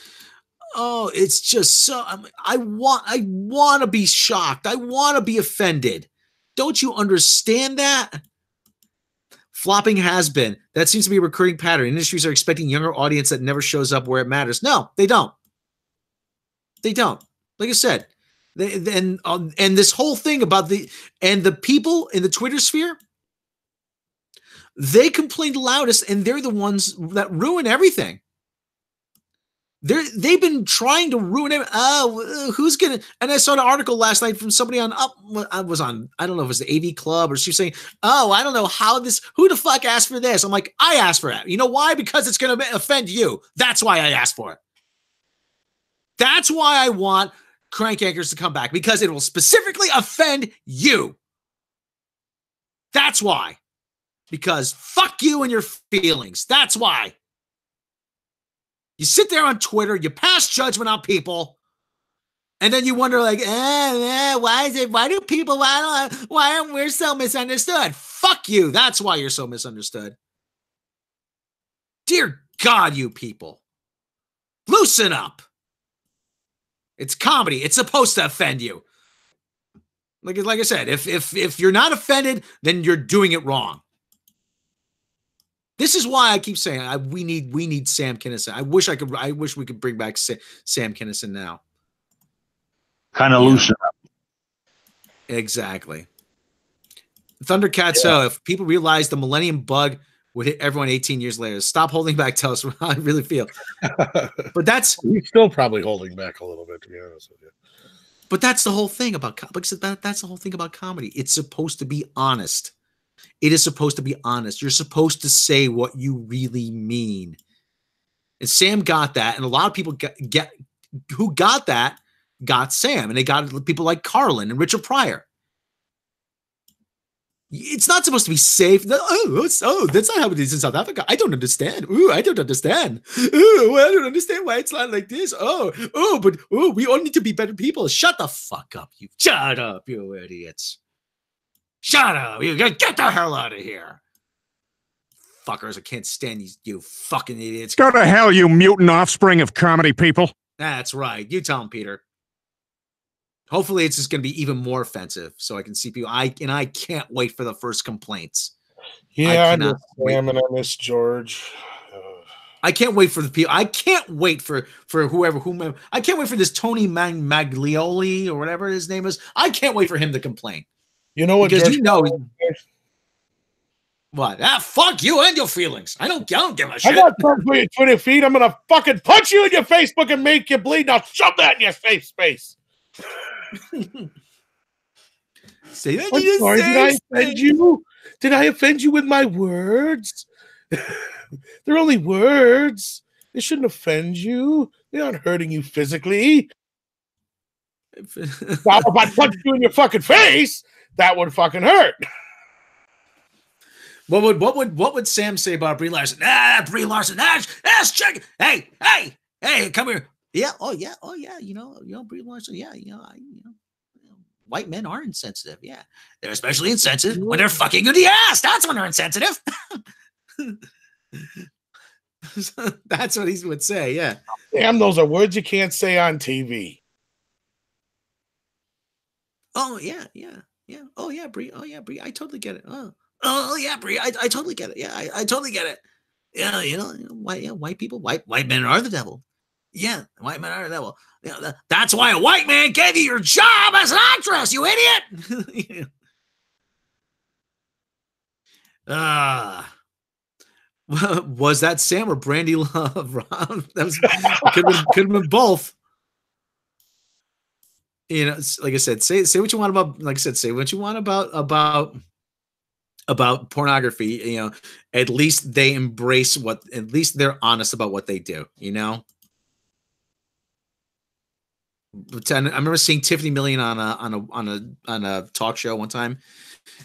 so. I want to be shocked. I want to be offended. Don't you understand that? Flopping has been. That seems to be a recurring pattern. Industries are expecting younger audience that never shows up where it matters. No, they don't. They don't. Like I said. And this whole thing about the people in the Twitter sphere, They complain the loudest, and they're the ones that ruin everything. They've been trying to ruin it. Oh, who's gonna? And I saw an article last night from somebody on I was on. I don't know if it was the AV Club or she was saying, "Oh, I don't know how this. Who the fuck asked for this?" I'm like, I asked for it. You know why? Because it's gonna offend you. That's why I asked for it. That's why I want Crank Yankers to come back, because it will specifically offend you. That's why. Because fuck you and your feelings. That's why. You sit there on Twitter, you pass judgment on people, and then you wonder, like, why is it? Why do people? Why aren't we so misunderstood? Fuck you. That's why you're so misunderstood. Dear God, you people, loosen up. It's comedy. It's supposed to offend you. Like I said, if you're not offended, then you're doing it wrong. This is why I keep saying we need Sam Kinison. I wish we could bring back Sam Kinison now. Kind of loosen up. Exactly. Thundercats. So if people realize the Millennium Bug would hit everyone 18 years later, stop holding back. Tell us how I really feel. But that's we're still probably holding back a little bit, to be honest with you. But that's the whole thing about that's the whole thing about comedy. It's supposed to be honest. It is supposed to be honest. You're supposed to say what you really mean. And Sam got that, and a lot of people who got that got Sam, and they got people like Carlin and Richard Pryor. It's not supposed to be safe. That's not how it is in South Africa. I don't understand. I don't understand. I don't understand why it's not like this. But we all need to be better people. Shut the fuck up, you. Shut up, you idiots. Shut up. You get the hell out of here. Fuckers, I can't stand you fucking idiots. Go to hell, you mutant offspring of comedy people. That's right. You tell him, Peter. Hopefully it's just going to be even more offensive so I can see people. I can't wait for the first complaints. Yeah, I miss Sam and I miss George. I can't wait for the people. I can't wait for whomever. I can't wait for this Tony Maglioli or whatever his name is. I can't wait for him to complain. You know what? Because George what? Fuck you and your feelings. I don't give a shit. I got time for your 20 feet. I'm gonna fucking punch you in your Facebook and make you bleed. Now shove that in your face space. Say that. I'm sorry, did I offend you? Did I offend you with my words? They're only words. They shouldn't offend you. They aren't hurting you physically. Now, if I punch you in your fucking face, that would fucking hurt. What would Sam say about Brie Larson? Brie Larson, ass check. Hey, come here. Yeah, oh yeah. You know, Brie Larson. Yeah, white men are insensitive. Yeah, they're especially insensitive when they're fucking in the ass. That's when they're insensitive. That's what he would say. Yeah. Damn, those are words you can't say on TV. Oh yeah. Oh yeah, Brie. I totally get it. Oh yeah, Brie. I totally get it. Yeah, I totally get it. Yeah, white people, white men are the devil. Yeah, white men are the devil. That's why a white man gave you your job as an actress, you idiot. Was that Sam or Brandy Love? Could have been both. You know, like I said, say what you want about. Like I said, say what you want about pornography. You know, at least they embrace what. At least they're honest about what they do. You know. I remember seeing Tiffany Million on a talk show one time.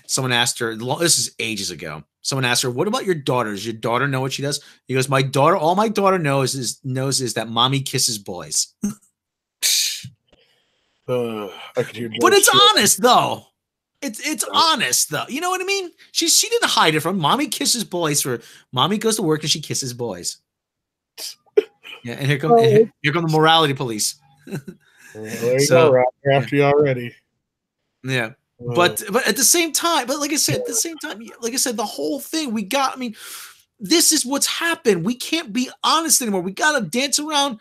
Someone asked her. This is ages ago. Someone asked her, "What about your daughter? Does your daughter know what she does?" He goes, "My daughter. All my daughter knows is that mommy kisses boys." I could hear. But it's honest though. It's honest though. You know what I mean? She didn't hide it from mommy kisses boys. For mommy goes to work and she kisses boys. Yeah, and here come the morality police. There you go, Rob. They're after you already. Yeah. But at the same time, like I said, the whole thing we got. I mean, this is what's happened. We can't be honest anymore. We gotta dance around.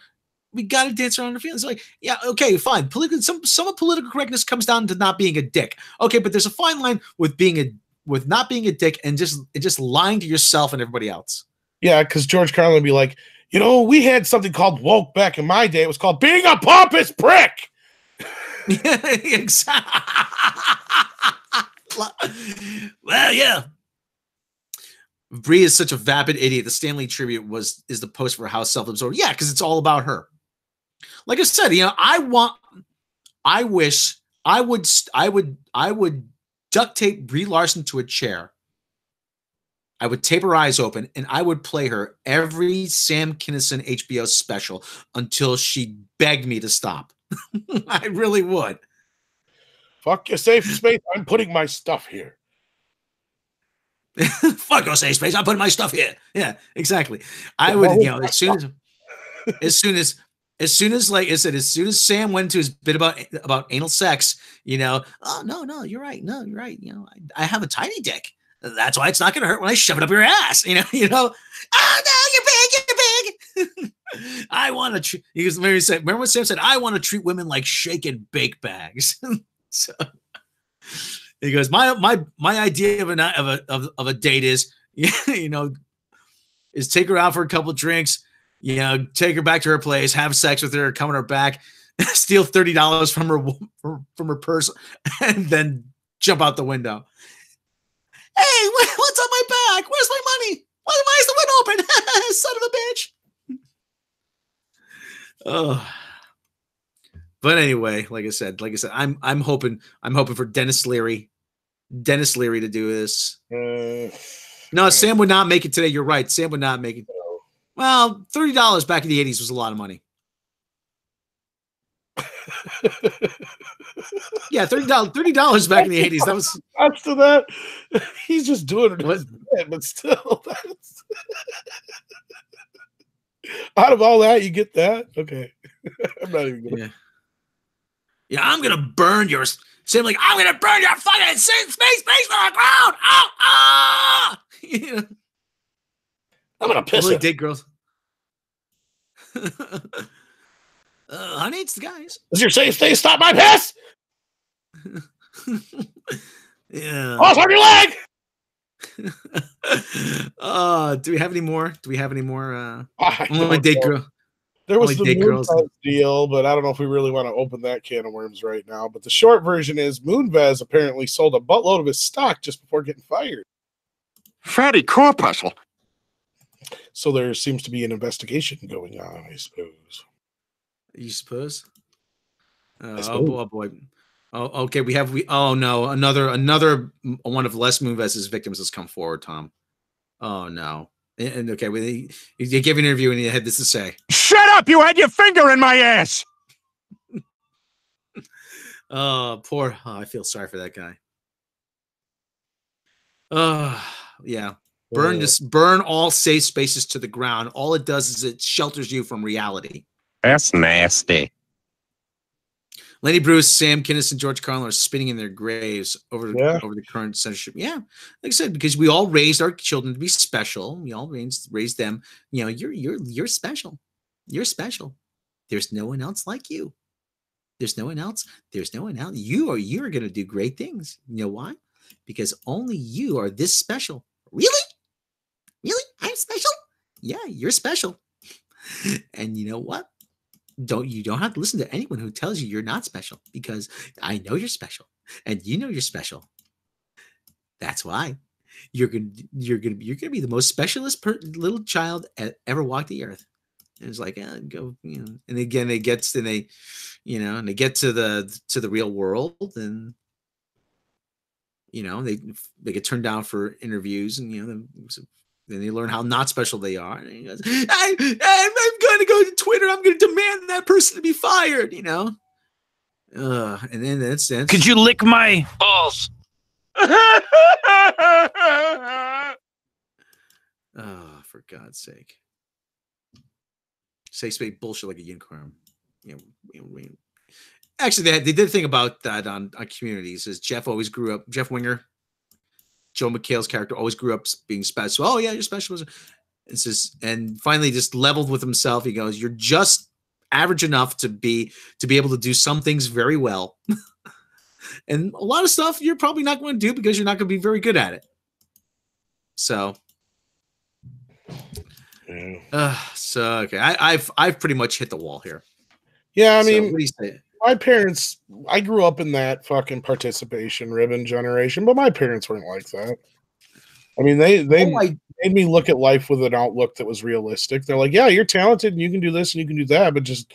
We gotta dance around our feelings. Like, yeah, okay, fine. Some of political correctness comes down to not being a dick. Okay, but there's a fine line with being not being a dick and just lying to yourself and everybody else. Yeah, because George Carlin would be like, you know, we had something called woke back in my day. It was called being a pompous prick. Yeah, exactly. Well, yeah. Bree is such a vapid idiot. The Stanley tribute is the post for how self-absorbed. Yeah, because it's all about her. Like I said, you know, I wish I would duct tape Brie Larson to a chair. I would tape her eyes open and I would play her every Sam Kinison HBO special until she begged me to stop. I really would. Fuck your safe space. I'm putting my stuff here. Fuck your safe space. I'm putting my stuff here. Yeah, exactly. I would, you know, as soon as like I said, as soon as Sam went into his bit about anal sex, you know, oh no, you're right. No, you're right. You know, I have a tiny dick. That's why it's not gonna hurt when I shove it up your ass. You know. Oh no, you're big. I want to treat. Remember what Sam said? I want to treat women like shake and bake bags. So he goes, my idea of a date is, you know, is take her out for a couple of drinks, you know, take her back to her place, have sex with her, come on her back, steal $30 from her purse, and then jump out the window. Hey, what's on my back? Where's my money? Why is the window open? Son of a bitch. Oh. But anyway, like I said, I'm hoping for Dennis Leary to do this. No, Sam would not make it today. You're right. Sam would not make it. Well, $30 back in the 80s was a lot of money. Yeah, $30 back in the 80s. That was after that. He's just doing it in his head, but still, that's out of all that, you get that. Okay, I'm not even gonna. Yeah, I'm gonna burn yours. Sam, like, I'm gonna burn your fucking space on the ground. Oh, yeah. I'm gonna piss it. Date girls. Honey, it's the guys. Is your safe space stop my piss? Yeah. Cross on your leg. Do we have any more? Only date girl. There was the Moonves deal, but I don't know if we really want to open that can of worms right now. But the short version is Moonves apparently sold a buttload of his stock just before getting fired. Fatty corpuscle. So there seems to be an investigation going on, I suppose. You suppose? Oh boy. Oh, okay. Oh no, another one of Les Moonves' victims has come forward, Tom. Oh no. And okay, you gave an interview and you had this to say. Shut up! You had your finger in my ass. Oh, I feel sorry for that guy. Yeah. Burn all safe spaces to the ground. All it does is it shelters you from reality. That's nasty. Lenny Bruce, Sam Kinison, George Carlin are spinning in their graves over the current censorship. Yeah, like I said, because we all raised our children to be special. We all raised them. You know, you're special. You're special. There's no one else like you. There's no one else. There's no one else. You're going to do great things. You know why? Because only you are this special. Really? Really? I'm special? Yeah, you're special. And you know what? You don't have to listen to anyone who tells you you're not special, because I know you're special and you know you're special. That's why you're gonna be the most specialist little child ever walked the earth. And it's like, go, you know. And again, they get to the real world, and you know they get turned down for interviews, and you know. Then they learn how not special they are. And he goes, I'm going to go to Twitter. I'm going to demand that person to be fired, you know? And then that's could you lick my balls? Oh, for God's sake. Say Spade bullshit like a unicorn. You know, actually, they did a thing about that on Community. Says Jeff Winger, Joe McHale's character, always grew up being special. Oh yeah, you're special. It's just, and finally just leveled with himself. He goes, "You're just average enough to be able to do some things very well, And a lot of stuff you're probably not going to do because you're not going to be very good at it. So, okay, I've pretty much hit the wall here. Yeah, I So, mean, what do you say? my parents, I grew up in that fucking participation ribbon generation, but my parents weren't like that. I mean, they made me look at life with an outlook that was realistic. They're like, yeah, you're talented and you can do this and you can do that, but just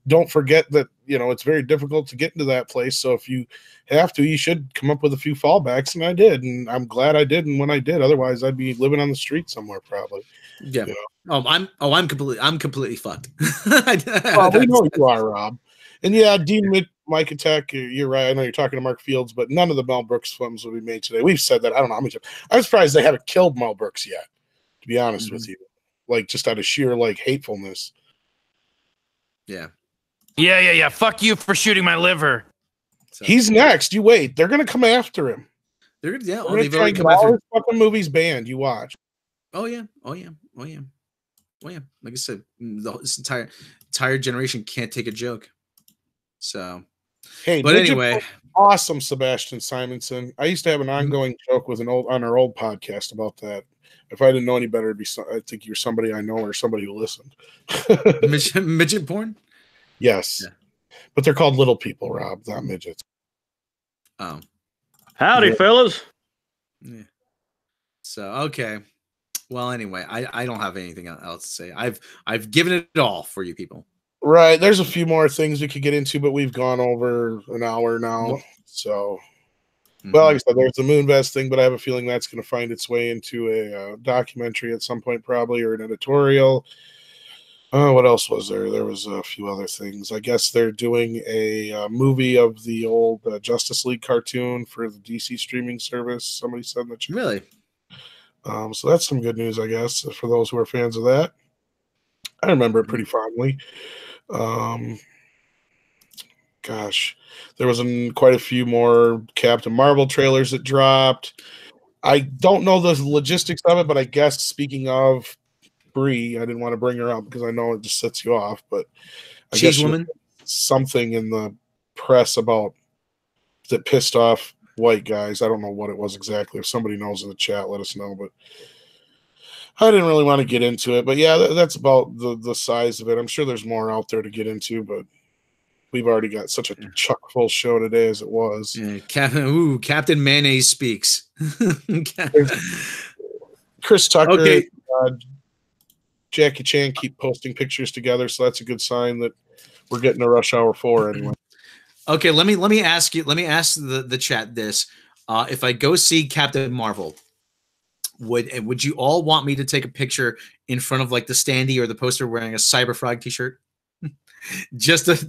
don't forget that, you know, it's very difficult to get into that place. So if you have to, you should come up with a few fallbacks. And I did. And I'm glad I did. And when I did, otherwise I'd be living on the street somewhere probably. Yeah. You know? I'm completely fucked. Well, we know you are, Rob. And yeah, Dean Mike Attack, you're right. I know you're talking to Mark Fields, but none of the Mel Brooks films will be made today. We've said that. I don't know how many times. I'm surprised they haven't killed Mel Brooks yet, to be honest with you. Like, just out of sheer, like, hatefulness. Yeah. Yeah. Fuck you for shooting my liver. So, he's next. You wait. They're going to come after him. They're going to try and get all his fucking movies banned. You watch. Oh, yeah. Like I said, this entire generation can't take a joke. So, hey, but anyway, awesome, Sebastian Simonson. I used to have an ongoing joke with on our old podcast about that. If I didn't know any better, I think you're somebody I know or somebody who listened. midget porn? Yes, yeah. But they're called little people, Rob, not midgets. Oh, howdy, fellas. Yeah. So okay. Well, anyway, I don't have anything else to say. I've given it all for you people. Right. There's a few more things we could get into, but we've gone over an hour now. So, well, like I said, there's the Moonvest thing, but I have a feeling that's going to find its way into a documentary at some point, probably, or an editorial. What else was there? There was a few other things. I guess they're doing a movie of the old Justice League cartoon for the DC streaming service. Somebody said in the chat. Really? So that's some good news, I guess, for those who are fans of that. I remember it pretty fondly. Gosh, there was quite a few more Captain Marvel trailers that dropped. I don't know the logistics of it, but I guess speaking of Brie, I didn't want to bring her up because I know it just sets you off, but I guess woman, something in the press about that pissed off white guys. I don't know what it was exactly. If somebody knows in the chat, let us know, but I didn't really want to get into it, but yeah, that's about the size of it. I'm sure there's more out there to get into, but we've already got such a chock full show today as it was. Yeah, Captain Mayonnaise speaks. Chris Tucker, okay. Jackie Chan keep posting pictures together, so that's a good sign that we're getting a Rush Hour 4 anyway. Okay, let me ask the chat this: if I go see Captain Marvel, would you all want me to take a picture in front of like the standee or the poster wearing a Cyberfrog t-shirt?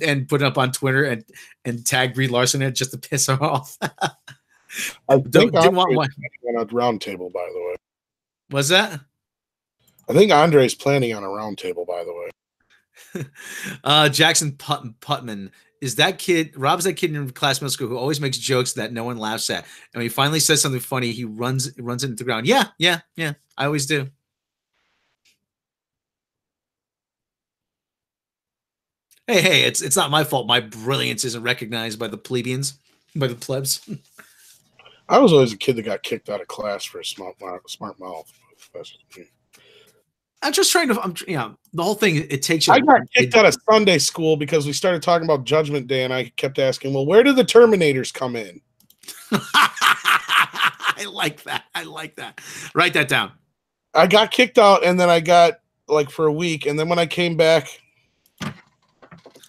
And put it up on Twitter and tag Brie Larson in it just to piss her off. I think didn't want one on a round table, by the way. Was that? I think Andre's planning on a round table, by the way. Jackson Putman is that kid. Rob's that kid in class middle school who always makes jokes that no one laughs at, and when he finally says something funny, he runs into the ground. Yeah. I always do. Hey, it's not my fault. My brilliance isn't recognized by the plebeians, by the plebs. I was always a kid that got kicked out of class for a smart mouth. I'm just trying to, the whole thing, it takes you. I got kicked out of Sunday school because we started talking about Judgment Day, and I kept asking, well, where do the Terminators come in? I like that. Write that down. I got kicked out, and then I got, like, for a week, and then when I came back,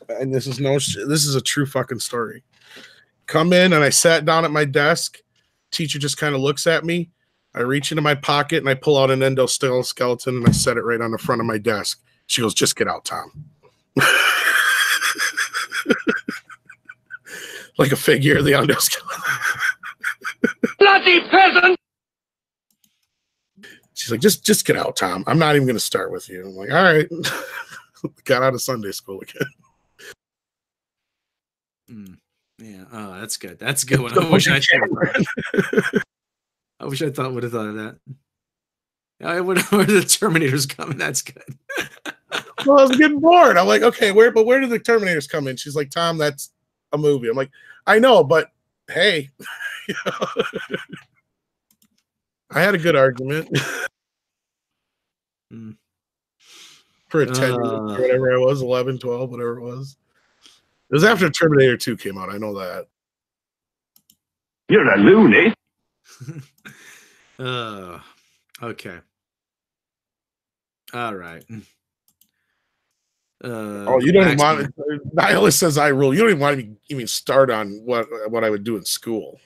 and this is a true fucking story. Come in, and I sat down at my desk. Teacher just kind of looks at me. I reach into my pocket and I pull out an endoskeleton and I set it right on the front of my desk. She goes, "Just get out, Tom." Like a figure of the endoskeleton. Bloody peasant! She's like, just get out, Tom. I'm not even going to start with you. I'm like, all right. Got out of Sunday school again. Yeah. Oh, that's good. That's a good one. I wish I would have thought of that. Where the Terminators coming? That's good. Well, I was getting bored. I'm like, okay, where do the Terminators come in? She's like, Tom, that's a movie. I'm like, I know, but hey, I had a good argument for a 10 or whatever I was, 11, 12, whatever it was. It was after Terminator 2 came out. I know that. You're a loony. Okay. All right. You don't even want Nihilist says I rule. You don't even want to even start on what I would do in school.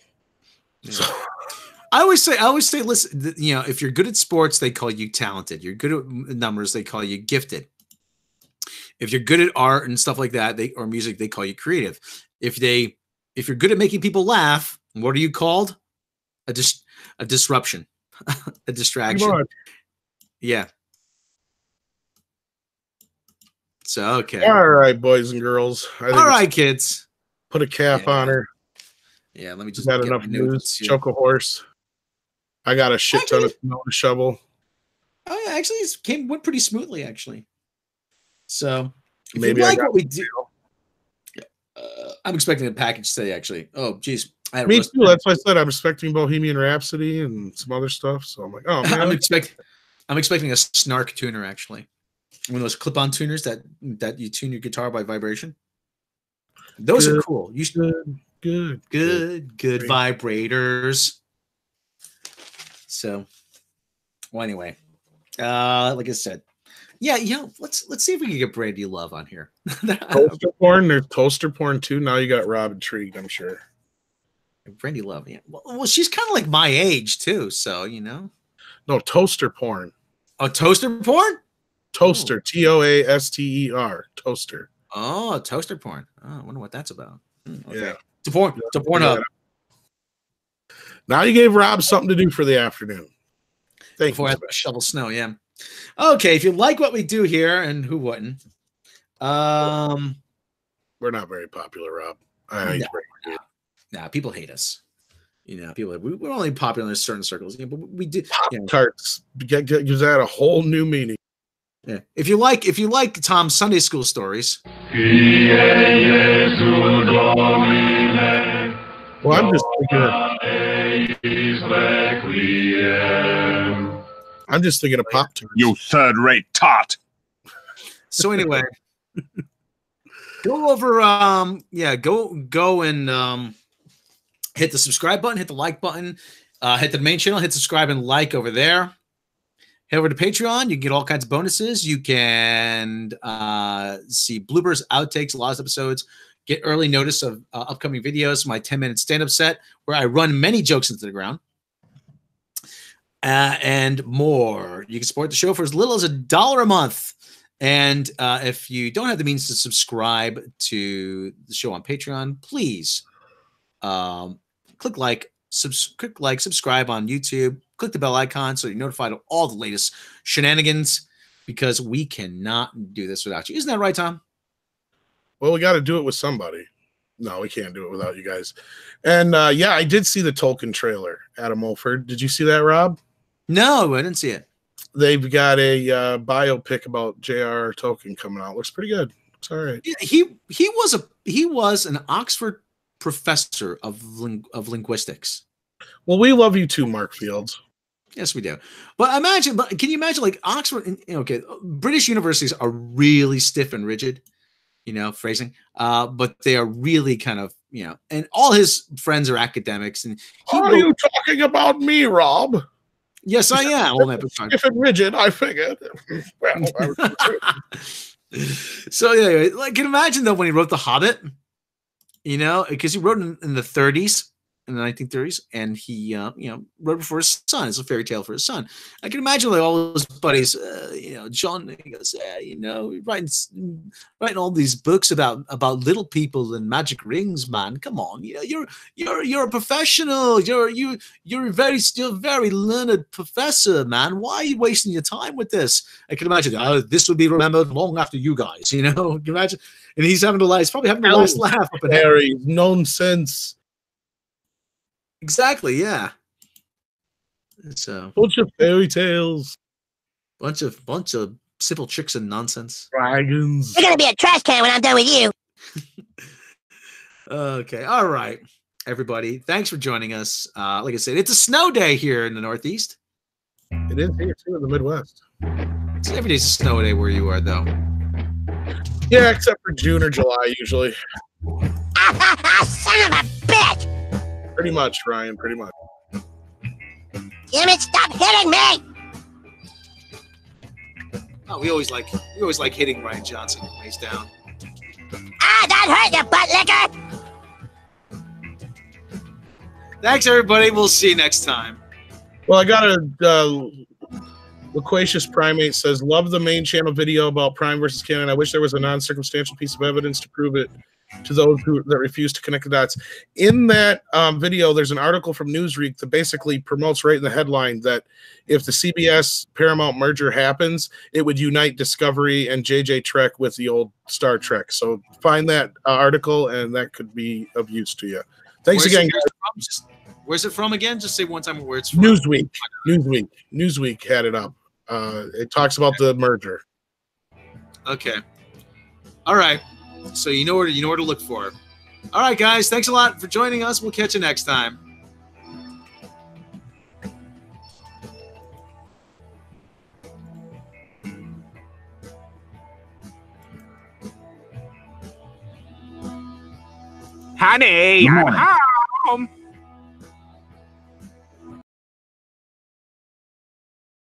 Yeah. So I always say, listen, if you're good at sports, they call you talented. You're good at numbers, they call you gifted. If you're good at art and stuff like that, or music, they call you creative. If you're good at making people laugh, what are you called? A disruption, a distraction. Yeah. So okay. All right, boys and girls. All right, kids. Put a cap on her. Yeah, let me just get enough news. Choke a horse. I got a shit ton of snow to shovel. Oh yeah, actually, it went pretty smoothly actually. So maybe you like what we do. I'm expecting a package today. Actually, oh geez, me too. That's why I said I'm expecting Bohemian Rhapsody and some other stuff. So I'm like, oh man, I'm expecting a snark tuner actually. One of those clip-on tuners that you tune your guitar by vibration. Those are cool. You should good vibrators. So, well, anyway, like I said, let's see if we can get Brandy Love on here. Toaster porn. There's toaster porn too. Now you got Rob intrigued, I'm sure. Brandy Love, yeah. Well, she's kind of like my age too, so No, toaster porn. Oh, toaster porn. Toaster, TOASTER, toaster. Oh, toaster porn. Oh, I wonder what that's about. Okay. Yeah. To Pornhub. Now you gave Rob something to do for the afternoon. Before I have to shovel snow, yeah. Okay, if you like what we do here, and who wouldn't? We're not very popular, Rob. Nah, people hate us. We're only popular in certain circles. But we do. Pop-Tarts gives that a whole new meaning. Yeah. If you like Tom's Sunday school stories. Well, I'm just thinking of Pop-Tarts. You third-rate tot. So anyway, go over go and hit the subscribe button, hit the like button, hit the main channel, hit subscribe and like over there. Head over to Patreon. You can get all kinds of bonuses. You can see bloopers, outtakes, a lot of episodes. Get early notice of upcoming videos. My 10-minute stand-up set where I run many jokes into the ground. And more. You can support the show for as little as $1 a month. And if you don't have the means to subscribe to the show on Patreon, please click subscribe on YouTube. Click the bell icon so you're notified of all the latest shenanigans, because we cannot do this without you. Isn't that right, Tom? Well, we got to do it with somebody. No, we can't do it without you guys. And I did see the Tolkien trailer, Adam Mulford. Did you see that, Rob? No, I didn't see it. They've got a biopic about J.R.R. Tolkien coming out. Looks pretty good. It's all right. He was an Oxford professor of linguistics. Well, we love you too, Mark Fields. Yes, we do. But can you imagine like Oxford? Okay, British universities are really stiff and rigid, phrasing. But they are really kind of, and all his friends are academics. And are you talking about me, Rob? Yes, I am. Stiff and rigid, I figured. So anyway, can you imagine though when he wrote The Hobbit? Because he wrote in the 30s. In the 1930s, and he, wrote it for his son. It's a fairy tale for his son. I can imagine like all his buddies, John, he goes, writing all these books about little people and magic rings, man. Come on, you're a professional. You're still very learned professor, man. Why are you wasting your time with this? I can imagine. This will be remembered long after you guys. Can you imagine? And he's probably having the last laugh up in Harry. Nonsense. Exactly, yeah. So bunch of fairy tales, bunch of simple tricks and nonsense. Dragons. You're gonna be a trash can when I'm done with you. Okay, all right. everybody. Thanks for joining us. Like I said, it's a snow day here in the Northeast. It is here too in the Midwest. Every day's a snow day where you are, though. Yeah, except for June or July, usually. Son of a bitch! Pretty much, Ryan. Pretty much. Damn it! Stop hitting me! Oh, we always like hitting Ryan Johnson when he's down. Ah, that hurt, you butt licker! Thanks, everybody. We'll see you next time. Well, I got a Loquacious Primate says, love the main channel video about Prime versus Canon. I wish there was a non-circumstantial piece of evidence to prove it to those that refuse to connect the dots. In that video, there's an article from Newsweek that basically promotes right in the headline that if the CBS Paramount merger happens, it would unite Discovery and JJ Trek with the old Star Trek. So find that article, and that could be of use to you. Thanks again, guys. Where's it from again? Just say one time where it's from. Newsweek had it up. It talks about the merger. Okay. All right. So you know where to look for. All right, guys. Thanks a lot for joining us. We'll catch you next time. Honey, I'm home.